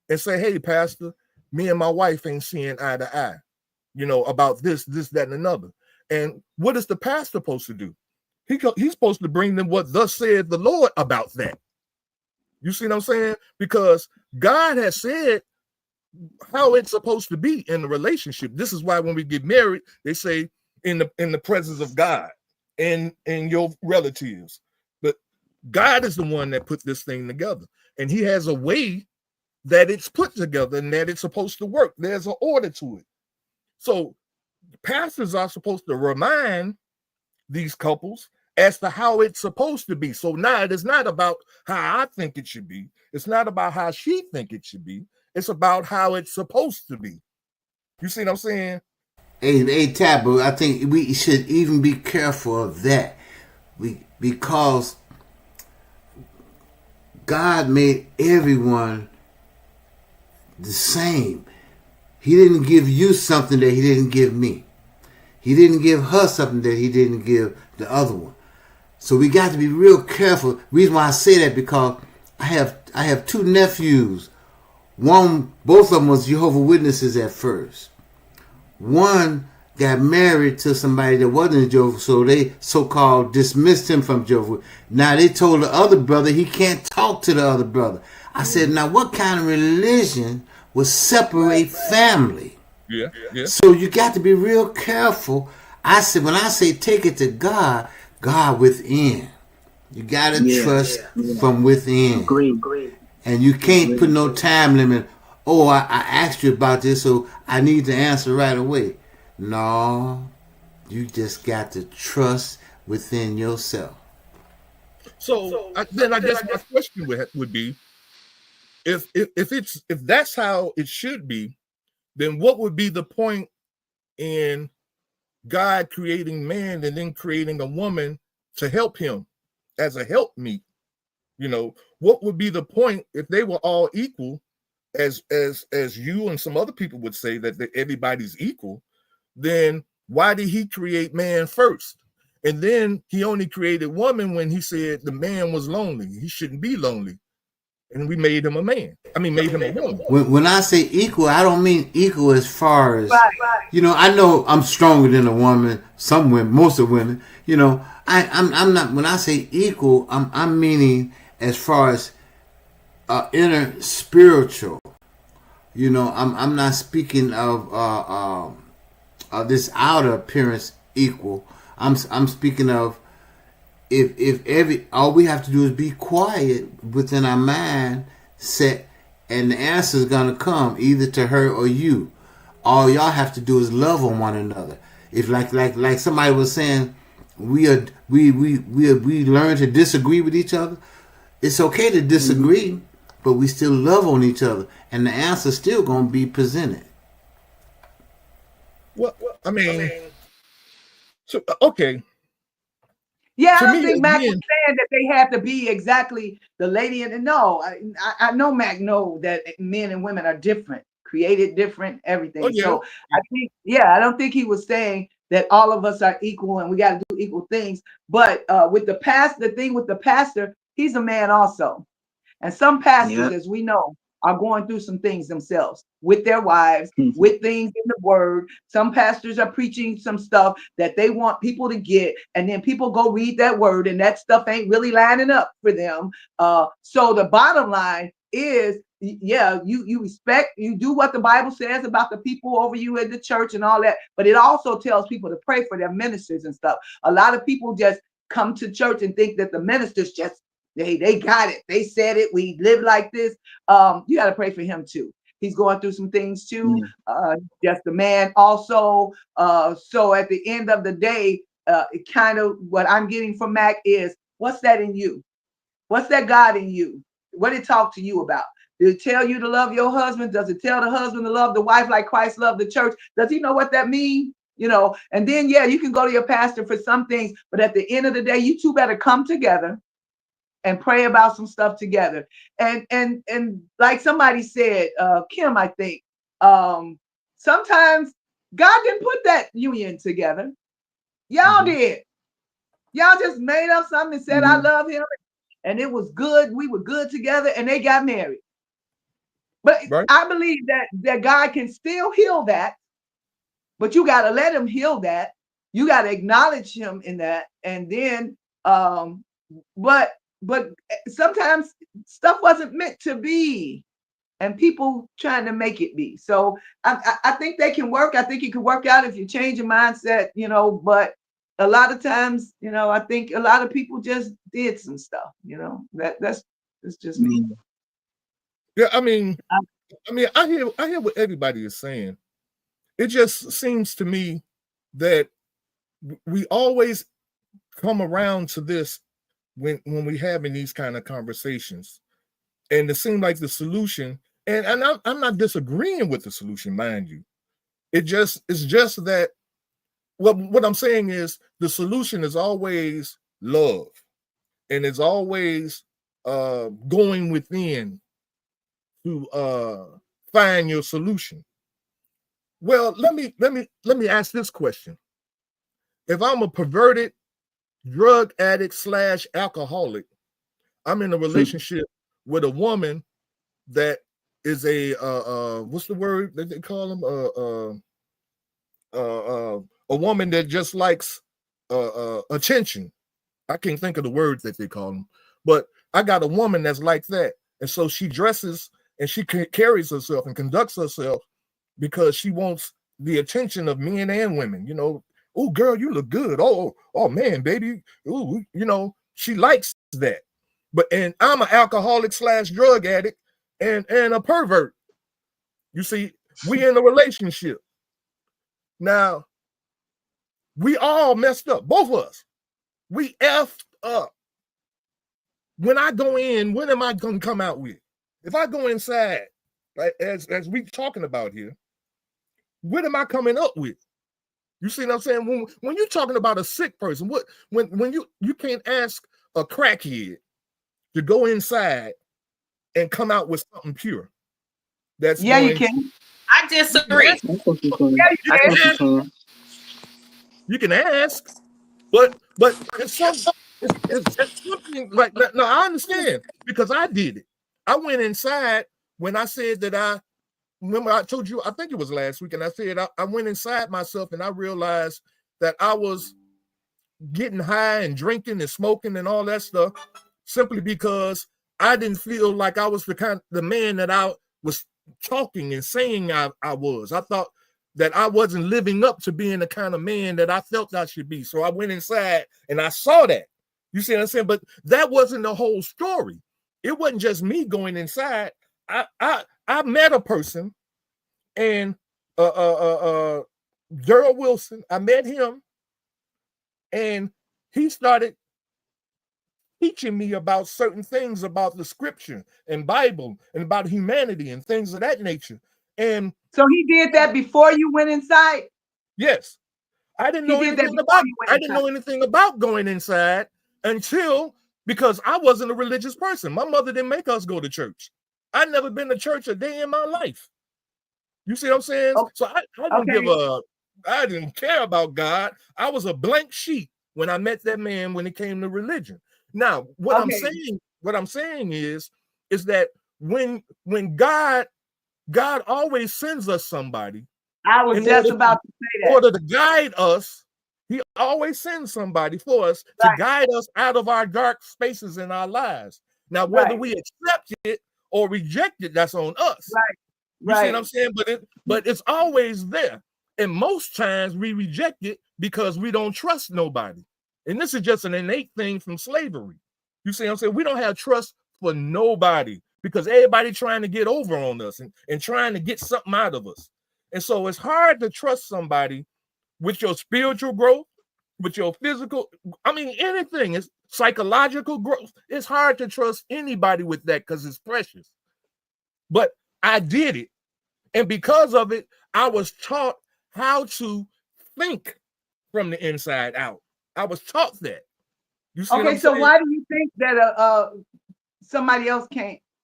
and say, hey, pastor, me and my wife ain't seeing eye to eye, about this, that, and another. And what is the pastor supposed to do? He's supposed to bring them what thus said the Lord about that. You see what I'm saying? Because God has said how it's supposed to be in the relationship. This is why when we get married, they say in the presence of God and your relatives. But God is the one that put this thing together, and He has a way that it's put together and that it's supposed to work. There's an order to it. So pastors are supposed to remind these couples as to how it's supposed to be. So now it is not about how I think it should be. It's not about how she think it should be. It's about how it's supposed to be. You see what I'm saying? Hey, Taboo, I think we should even be careful of that. Because God made everyone the same. He didn't give you something that He didn't give me. He didn't give her something that He didn't give the other one. So we got to be real careful. Reason why I say that, because I have two nephews. Both of them was Jehovah's Witnesses at first. One got married to somebody that wasn't a Jehovah, so they so-called dismissed him from Jehovah. Now they told the other brother he can't talk to the other brother. I said, now what kind of religion would separate family? Yeah. So you got to be real careful. I said, when I say take it to God, God within. You gotta trust from within. Agree. And you can't put no time limit. Oh, I asked you about this, so I need to answer right away. No, you just got to trust within yourself. So then I guess my question would be, if that's how it should be, then what would be the point in God creating man and then creating a woman to help him as a helpmeet? You know, what would be the point if they were all equal, as you and some other people would say that everybody's equal? Then why did he create man first? And then he only created woman when he said the man was lonely. He shouldn't be lonely. And we made him a man. Made him a woman. When I say equal, I don't mean equal as far as, you know, I know I'm stronger than a woman, some women, most of women, you know, I'm not, when I say equal, I'm meaning as far as inner spiritual, you know, I'm not speaking of this outer appearance equal. I'm speaking of, if all we have to do is be quiet within our mind set, and the answer is gonna come either to her or you. All y'all have to do is love on one another. If like somebody was saying, we learn to disagree with each other. It's okay to disagree, but we still love on each other, and the answer's still gonna be presented. Well, so okay. Yeah, I don't think Mac was saying that they have to be exactly the lady. And no, I know Mac know that men and women are different, created different, everything. Oh, yeah. So I think, I don't think he was saying that all of us are equal and we got to do equal things. But with the thing with the pastor, he's a man also. And some pastors, as we know, are going through some things themselves with their wives, with things in the word. Some pastors are preaching some stuff that they want people to get, and then people go read that word and that stuff ain't really lining up for them. So the bottom line is, you respect, you do what the Bible says about the people over you in the church and all that, but it also tells people to pray for their ministers and stuff. A lot of people just come to church and think that the ministers just, they got it. They said it. We live like this. You got to pray for him too. He's going through some things too. Just a man also. So at the end of the day, it kind of what I'm getting from Mac is, what's that in you? What's that God in you? What did it talk to you about? Did it tell you to love your husband? Does it tell the husband to love the wife like Christ loved the church? Does he know what that means? You know, and then, you can go to your pastor for some things, but at the end of the day, you two better come together and pray about some stuff together. And like somebody said, Kim, I think, sometimes God didn't put that union together. Y'all did. Y'all just made up something and said, I love him. And it was good. We were good together and they got married. But I believe that God can still heal that, but you got to let him heal that. You got to acknowledge him in that. And then, but sometimes stuff wasn't meant to be, and people trying to make it be. So I think they can work. I think it can work out if you change your mindset, but a lot of times, I think a lot of people just did some stuff, that's just me. Yeah. I hear what everybody is saying. It just seems to me that we always come around to this when we having these kind of conversations, and it seems like the solution, and I'm not disagreeing with the solution, mind you. It's just that what I'm saying is the solution is always love, and it's always going within to find your solution. Well, let me ask this question. If I'm a perverted drug addict / alcoholic, I'm in a relationship with a woman that is a what's the word that they call them? A woman that just likes attention. I can't think of the words that they call them, but I got a woman that's like that, and so she dresses and she carries herself and conducts herself because she wants the attention of men and women. Oh, girl, you look good. Oh man, baby. Ooh, she likes that. And I'm an alcoholic / drug addict and a pervert. You see, we in a relationship. Now, we all messed up, both of us. We effed up. When I go in, what am I going to come out with? If I go inside, like as we talking about here, what am I coming up with? You see what I'm saying? When you're talking about a sick person, when you can't ask a crackhead to go inside and come out with something pure. That's yeah, you can. I disagree. You can ask, but it's something like that. No, I understand because I did it. I went inside when I said that remember I told you, I think it was last week, and I said I went inside myself and I realized that I was getting high and drinking and smoking and all that stuff simply because I didn't feel like I was the man that I was talking and saying I was. I thought that I wasn't living up to being the kind of man that I felt I should be. So I went inside and I saw that. You see what I'm saying? But that wasn't the whole story. It wasn't just me going inside. I met a person, and Daryl Wilson, I met him, and he started teaching me about certain things about the scripture and Bible and about humanity and things of that nature. And so he did that before you went inside? Yes. I didn't know anything about going inside until, because I wasn't a religious person. My mother didn't make us go to church. I'd never been to church a day in my life. You see what I'm saying? Oh, so I didn't care about God. I was a blank sheet when I met that man when it came to religion. Now, what I'm saying is that when God always sends us somebody. I was just about to say that. In order to guide us, he always sends somebody for us to guide us out of our dark spaces in our lives. Now, whether we accept it or reject it, that's on us. You see what I'm saying? But it's always there. And most times we reject it because we don't trust nobody. And this is just an innate thing from slavery. You see what I'm saying? We don't have trust for nobody because everybody trying to get over on us and trying to get something out of us. And so it's hard to trust somebody with your spiritual growth, with your physical, anything. It's psychological growth. It's hard to trust anybody with that because it's precious. But I did it. And because of it, I was taught how to think from the inside out. I was taught that. You see okay, so why do you think that somebody else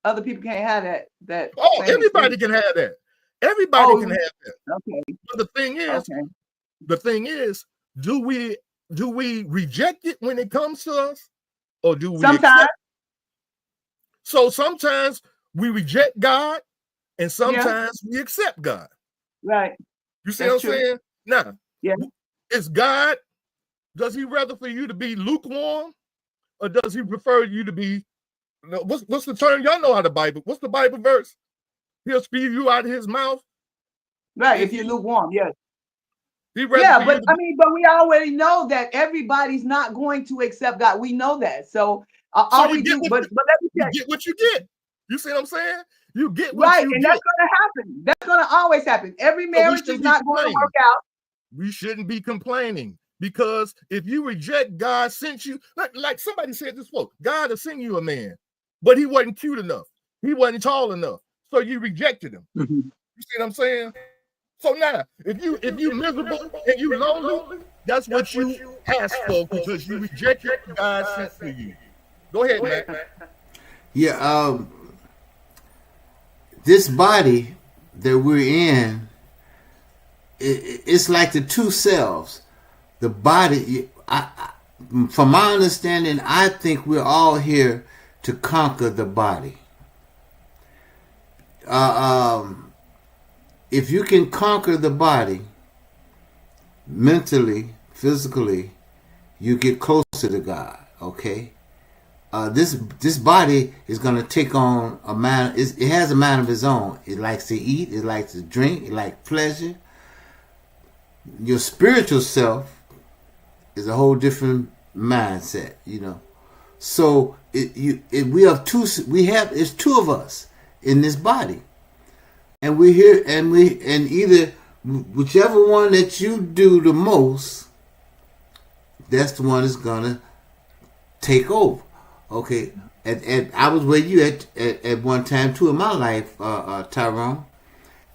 other people can't have that? Everybody can have that. Everybody can have that. Okay. But the thing is, do we reject it when it comes to us, or do we sometimes? So sometimes we reject God, and sometimes we accept God. Right. You see what I'm saying? Now, is God? Does he rather for you to be lukewarm, or does he prefer you to be? What's the term? Y'all know how the Bible. What's the Bible verse? He'll spew you out of his mouth. Right, if you're lukewarm, yes. But we already know that everybody's not going to accept God. We know that. So all we do, but let me tell you, get what you get. You see what I'm saying? You get what you get. And that's going to happen. That's going to always happen. Every marriage is not going to work out. We shouldn't be complaining. Because if you reject God sent you, like somebody said this quote, God will send you a man, but he wasn't cute enough. He wasn't tall enough. So you rejected him. Mm-hmm. You see what I'm saying? So now, if you miserable and you lonely, that's what you ask for because you rejected God sent for you. Go ahead, man. Yeah, this body that we're in, it's like the two selves. The body, from my understanding, I think we're all here to conquer the body. If you can conquer the body mentally, physically, you get closer to God. Okay, this body is going to take on a mind. It has a mind of its own. It likes to eat. It likes to drink. It likes pleasure. Your spiritual self is a whole different mindset, So we have two. It's two of us in this body, and we're here, and either whichever one that you do the most, that's the one that's gonna take over. Okay, and I was with you at one time too in my life, Tyrone,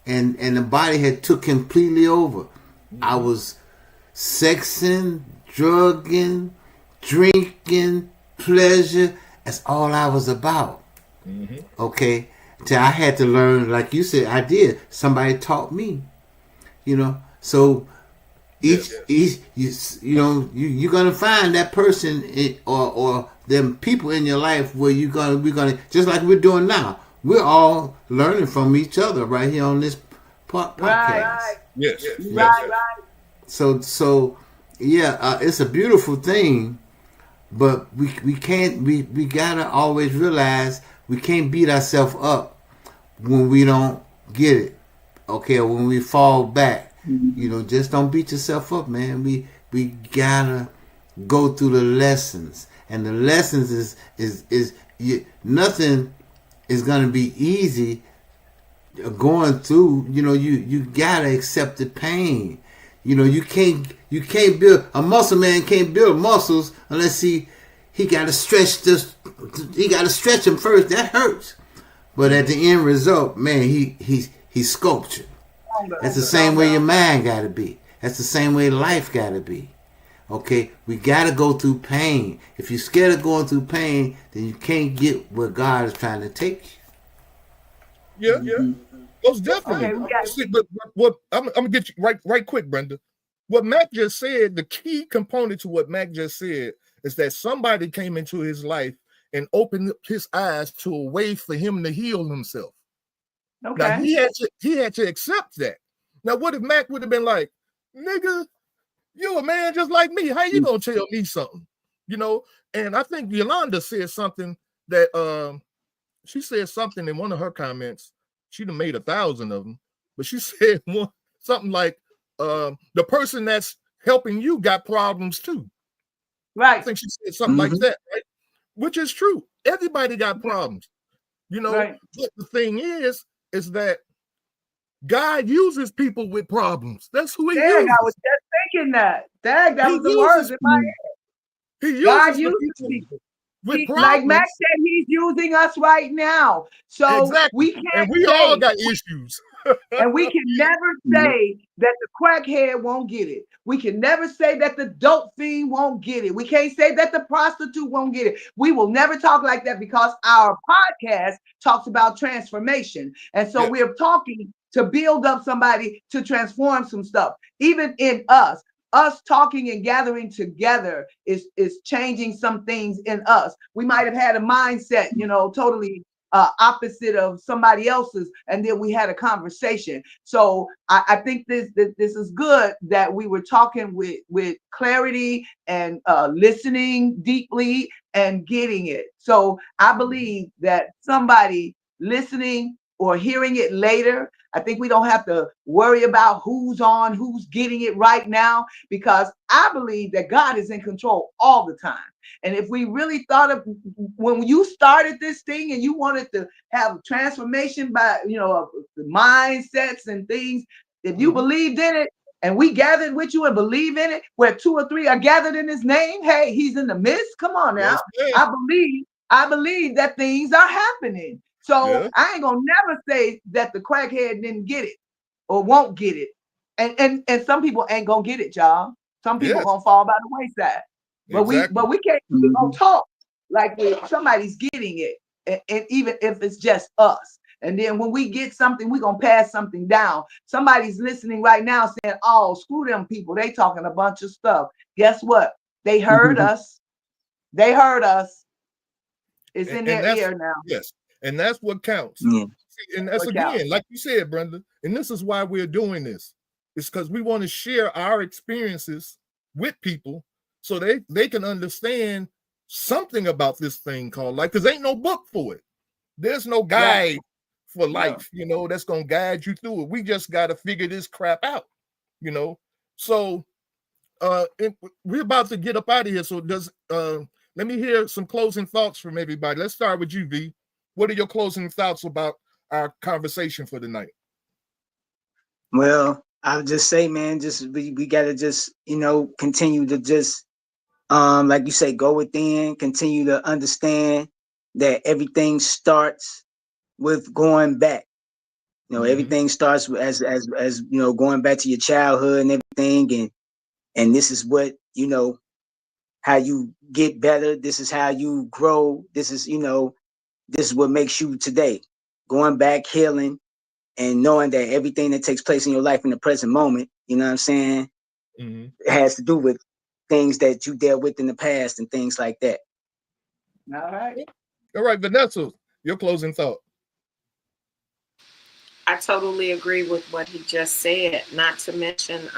and the body had took completely over. I was sexing, drugging, drinking, pleasure. That's all I was about. Okay, till I had to learn, like you said, I did. Somebody taught me, So you're gonna find that person or them people in your life where we're gonna just like we're doing now. We're all learning from each other right here on this podcast. Right. Yes. Right. So yeah, it's a beautiful thing, but we can't we gotta always realize we can't beat ourselves up when we don't get it. Okay, or when we fall back. Just don't beat yourself up, man. We gotta go through the lessons, and the lessons is nothing is gonna be easy going through. You gotta accept the pain. You can't build a muscle man can't build muscles unless he gotta stretch he gotta stretch them first. That hurts, but at the end result, man, he's sculptured. That's the same way your mind got to be. That's the same way life got to be. Okay? We got to go through pain. If you're scared of going through pain, then you can't get where God is trying to take you. Yeah. Most definitely. See, but what I'm going to get you right quick, Brenda. What Mac just said, the key component to what Mac just said is that somebody came into his life and opened up his eyes to a way for him to heal himself. Okay. Now he had to accept that. Now, what if Mac would have been like, nigga, you a man just like me. How you gonna tell me something? And I think Yolanda said something that she said something in one of her comments. She'd have made 1,000 of them, but she said something like, the person that's helping you got problems too. Right. I think she said something like that, right? Which is true. Everybody got problems. Right. But the thing is that God uses people with problems. That's who he uses. I was just thinking that. That was the words in my head. He uses God uses people. With problems. Like Max said, he's using us right now. So exactly. we can't and we all got issues. And we can never say that the crackhead won't get it. We can never say that the dope fiend won't get it. We can't say that the prostitute won't get it. We will never talk like that because our podcast talks about transformation. And so we're talking to build up somebody to transform some stuff. Even in us talking and gathering together is changing some things in us. We might have had a mindset, totally opposite of somebody else's, and then we had a conversation. So I think this is good that we were talking with clarity and listening deeply and getting it. So I believe that somebody listening or hearing it later, I think we don't have to worry about who's on, who's getting it right now, because I believe that God is in control all the time. And if we really thought of when you started this thing and you wanted to have transformation by, mindsets and things, if you believed in it and we gathered with you and believe in it, where 2 or 3 are gathered in his name, hey, he's in the midst. Come on now. Yes, I believe that things are happening. So I ain't gonna never say that the crackhead didn't get it or won't get it. And some people ain't gonna get it, y'all. Some people gonna fall by the wayside. But we can't we gonna talk like somebody's getting it, and even if it's just us. And then when we get something, we're gonna pass something down. Somebody's listening right now saying, "Oh, screw them people. They talking a bunch of stuff." Guess what? They heard us. They heard us. It's in their ear now. Yes, and that's what counts. See, and that's again, like you said, Brenda. And this is why we're doing this. It's because we want to share our experiences with people, so they can understand something about this thing called life, because ain't no book for it. There's no guide for life, that's going to guide you through it. We just got to figure this crap out, So we're about to get up out of here. So does let me hear some closing thoughts from everybody. Let's start with you, V. What are your closing thoughts about our conversation for tonight? Well, I would just say, man, just we gotta just, continue to just like you say, go within, continue to understand that everything starts with going back. Everything starts as going back to your childhood and everything, and this is what how you get better. This is how you grow. This is this is what makes you today. Going back, healing, and knowing that everything that takes place in your life in the present moment, you know what I'm saying, it has to do with things that you dealt with in the past and things like that. All right, Vanessa, your closing thought. I totally agree with what he just said. Not to mention,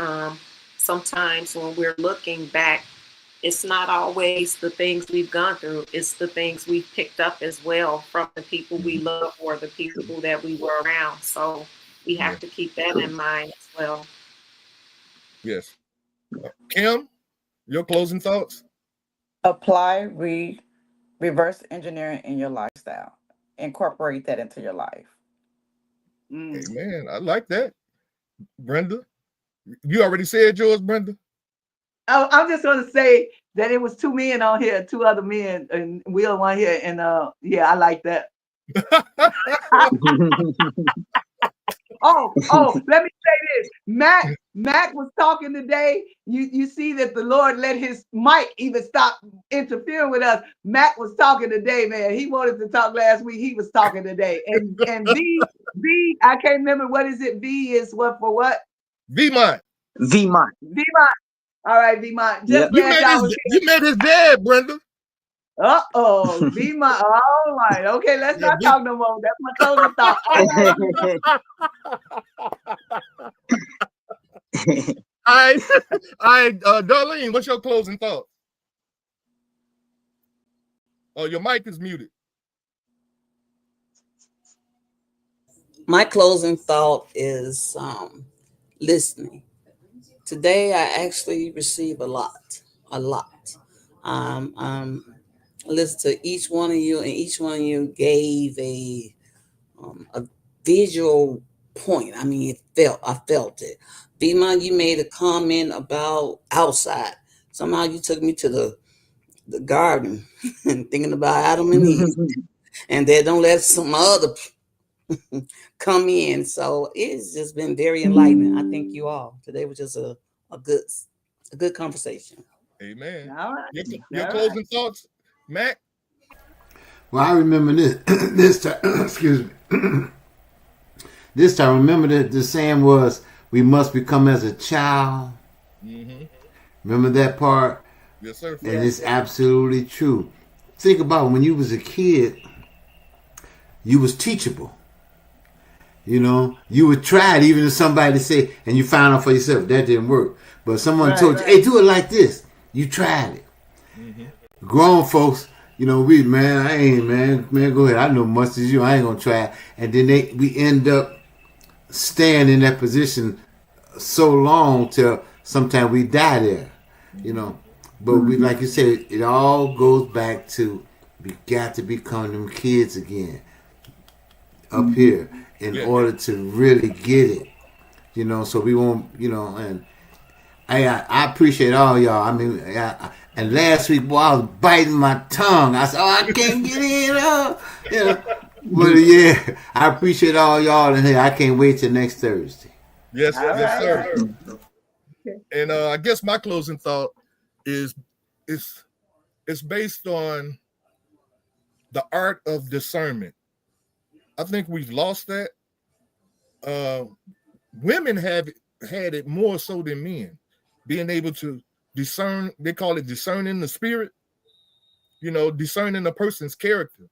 sometimes when we're looking back, it's not always the things we've gone through. It's the things we've picked up as well from the people we love or the people that we were around. So we have to keep that in mind as well. Yes. Kim, your closing thoughts? Apply reverse engineering in your lifestyle. Incorporate that into your life. Amen. I like that. Brenda, you already said yours, Brenda? Oh, I'm just going to say that it was 2 men on here, 2 other men, and Will one here. And yeah, I like that. Oh, let me say this. Matt was talking today. You see that the Lord let his mic even stop interfering with us. Matt was talking today, man. He wanted to talk last week. He was talking today. And V, I can't remember what is it. V is what for what? V-Mont. V-Mont. All right, V-Mont. You made his dad, Brenda. Uh-oh, V-Mont. All right. Okay, let's not talk no more. That's my closing thought. All right, Darlene, what's your closing thought? Oh, your mic is muted. My closing thought is listening. Today, I actually received a lot. Listen to each one of you, and each one of you gave a visual point. I mean, I felt it. Bima, you made a comment about outside. Somehow you took me to the garden and thinking about Adam and Eve, and they don't let some other come in. So it's just been very enlightening. I thank you all. Today was just a good conversation. Amen. All right. Your closing thoughts, Mac? Well, I remember this time. Excuse me. This time, remember the saying was, "We must become as a child." Remember that part? Yes, sir. And it's absolutely true. Think about when you was a kid, you was teachable. You would try it, even if somebody say, and you found out for yourself that didn't work. But someone told you, "Hey, do it like this." You tried it. Grown folks, I ain't, man, go ahead. I know much as you. I ain't gonna try it. And then we end up staying in that position so long till sometimes we die there. But we, like you said, it all goes back to we got to become them kids again up here in order to really get it. So we won't, and I appreciate all y'all. I mean, and last week, boy, I was biting my tongue. I said, I can't get in. But yeah, I appreciate all y'all in here. I can't wait till next Thursday. Yes, sir. And I guess my closing thought is it's based on the art of discernment. I think we've lost that. Women have had it more so than men, being able to discern. They call it discerning the spirit. Discerning a person's character.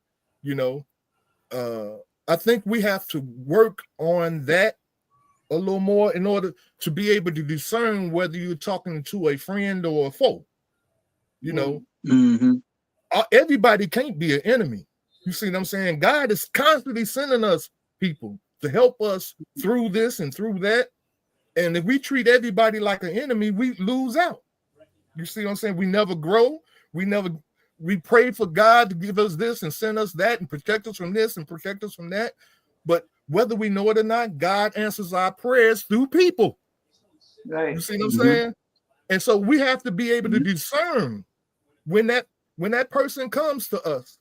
I think we have to work on that a little more in order to be able to discern whether you're talking to a friend or a foe. Everybody can't be an enemy. You see what I'm saying? God is constantly sending us people to help us through this and through that. And if we treat everybody like an enemy, we lose out. You see what I'm saying? We never grow. We never we pray for God to give us this and send us that and protect us from this and protect us from that. But whether we know it or not, God answers our prayers through people. Right. You see what I'm saying? And so we have to be able to discern when that person comes to us,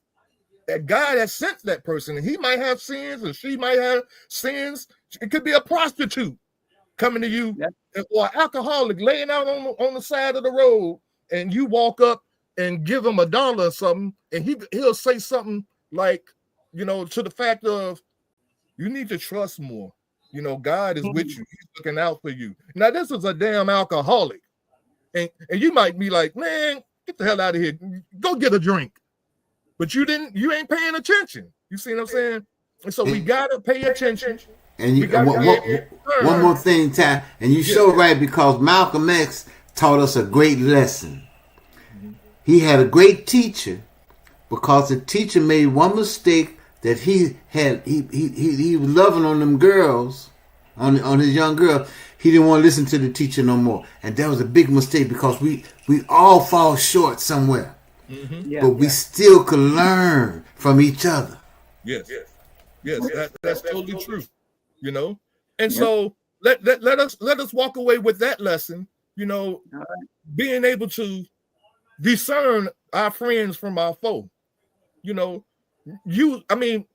that God has sent that person, and he might have sins or she might have sins. It could be a prostitute coming to you, or an alcoholic laying out on the side of the road, and you walk up and give him $1 or something, and he'll say something like, to the fact of, you need to trust more. God is with you. He's looking out for you. Now, this is a damn alcoholic. And you might be like, man, get the hell out of here. Go get a drink. But you ain't paying attention. You see what I'm saying? And so we gotta pay attention. And one more thing, Ty, and you're so right, because Malcolm X taught us a great lesson. He had a great teacher, because the teacher made one mistake, that he was loving on them girls, on his young girl. He didn't want to listen to the teacher no more. And that was a big mistake, because we all fall short somewhere. But we still could learn from each other. Yes, that's totally true. And so let us walk away with that lesson, being able to discern our friends from our foe.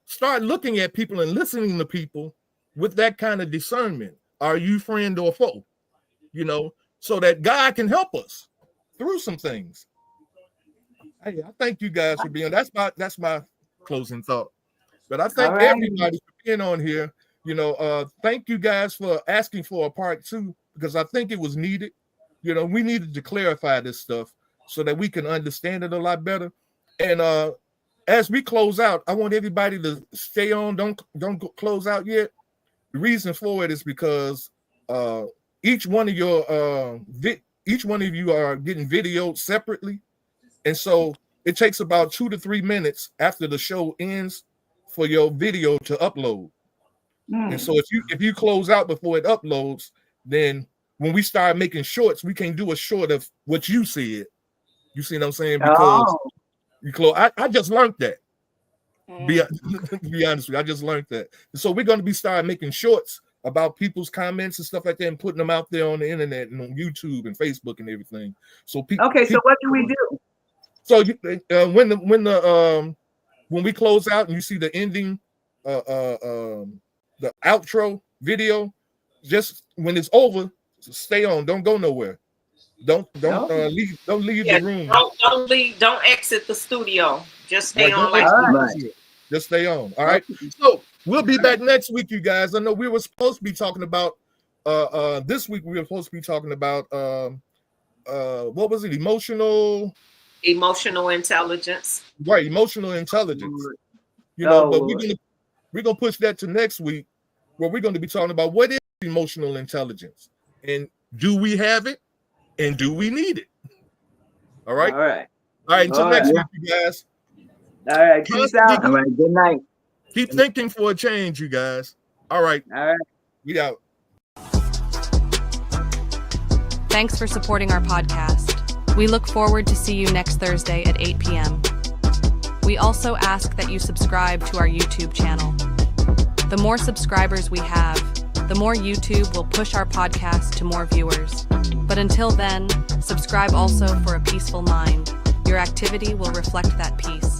Start looking at people and listening to people with that kind of discernment. Are you friend or foe? So that God can help us through some things. Hey, I thank you guys for being. That's my closing thought. But I thank everybody for being on here. Thank you guys for asking for a part 2, because I think it was needed. We needed to clarify this stuff so that we can understand it a lot better. And as we close out, I want everybody to stay on. Don't close out yet. The reason for it is because each one of you are getting videoed separately. And so it takes about 2 to 3 minutes after the show ends for your video to upload. And so if you close out before it uploads, then when we start making shorts, we can do a short of what you said. You see what I'm saying? Because you close. I just learned that. Be honest with you, I just learned that. And so we're going to be starting making shorts about people's comments and stuff like that, and putting them out there on the internet and on YouTube and Facebook and everything. So people. Okay, so what do we do? So when we close out and you see the ending, the outro video, just when it's over, stay on. Don't go nowhere. Don't leave the room. Don't leave. Don't exit the studio. Just stay on. Just stay on. All right. So we'll be back next week, you guys. I know we were supposed to be talking about this week. We were supposed to be talking about what was it? Emotional intelligence. Right, emotional intelligence. But we're gonna push that to next week, where we're going to be talking about what is emotional intelligence, and do we have it, and do we need it? All right. Until next week, you guys. All right. Peace out. All right. Good night. Keep thinking for a change, you guys. All right. We out. Thanks for supporting our podcast. We look forward to see you next Thursday at 8 p.m. We also ask that you subscribe to our YouTube channel. The more subscribers we have, the more YouTube will push our podcast to more viewers. But until then, subscribe also for a peaceful mind. Your activity will reflect that peace.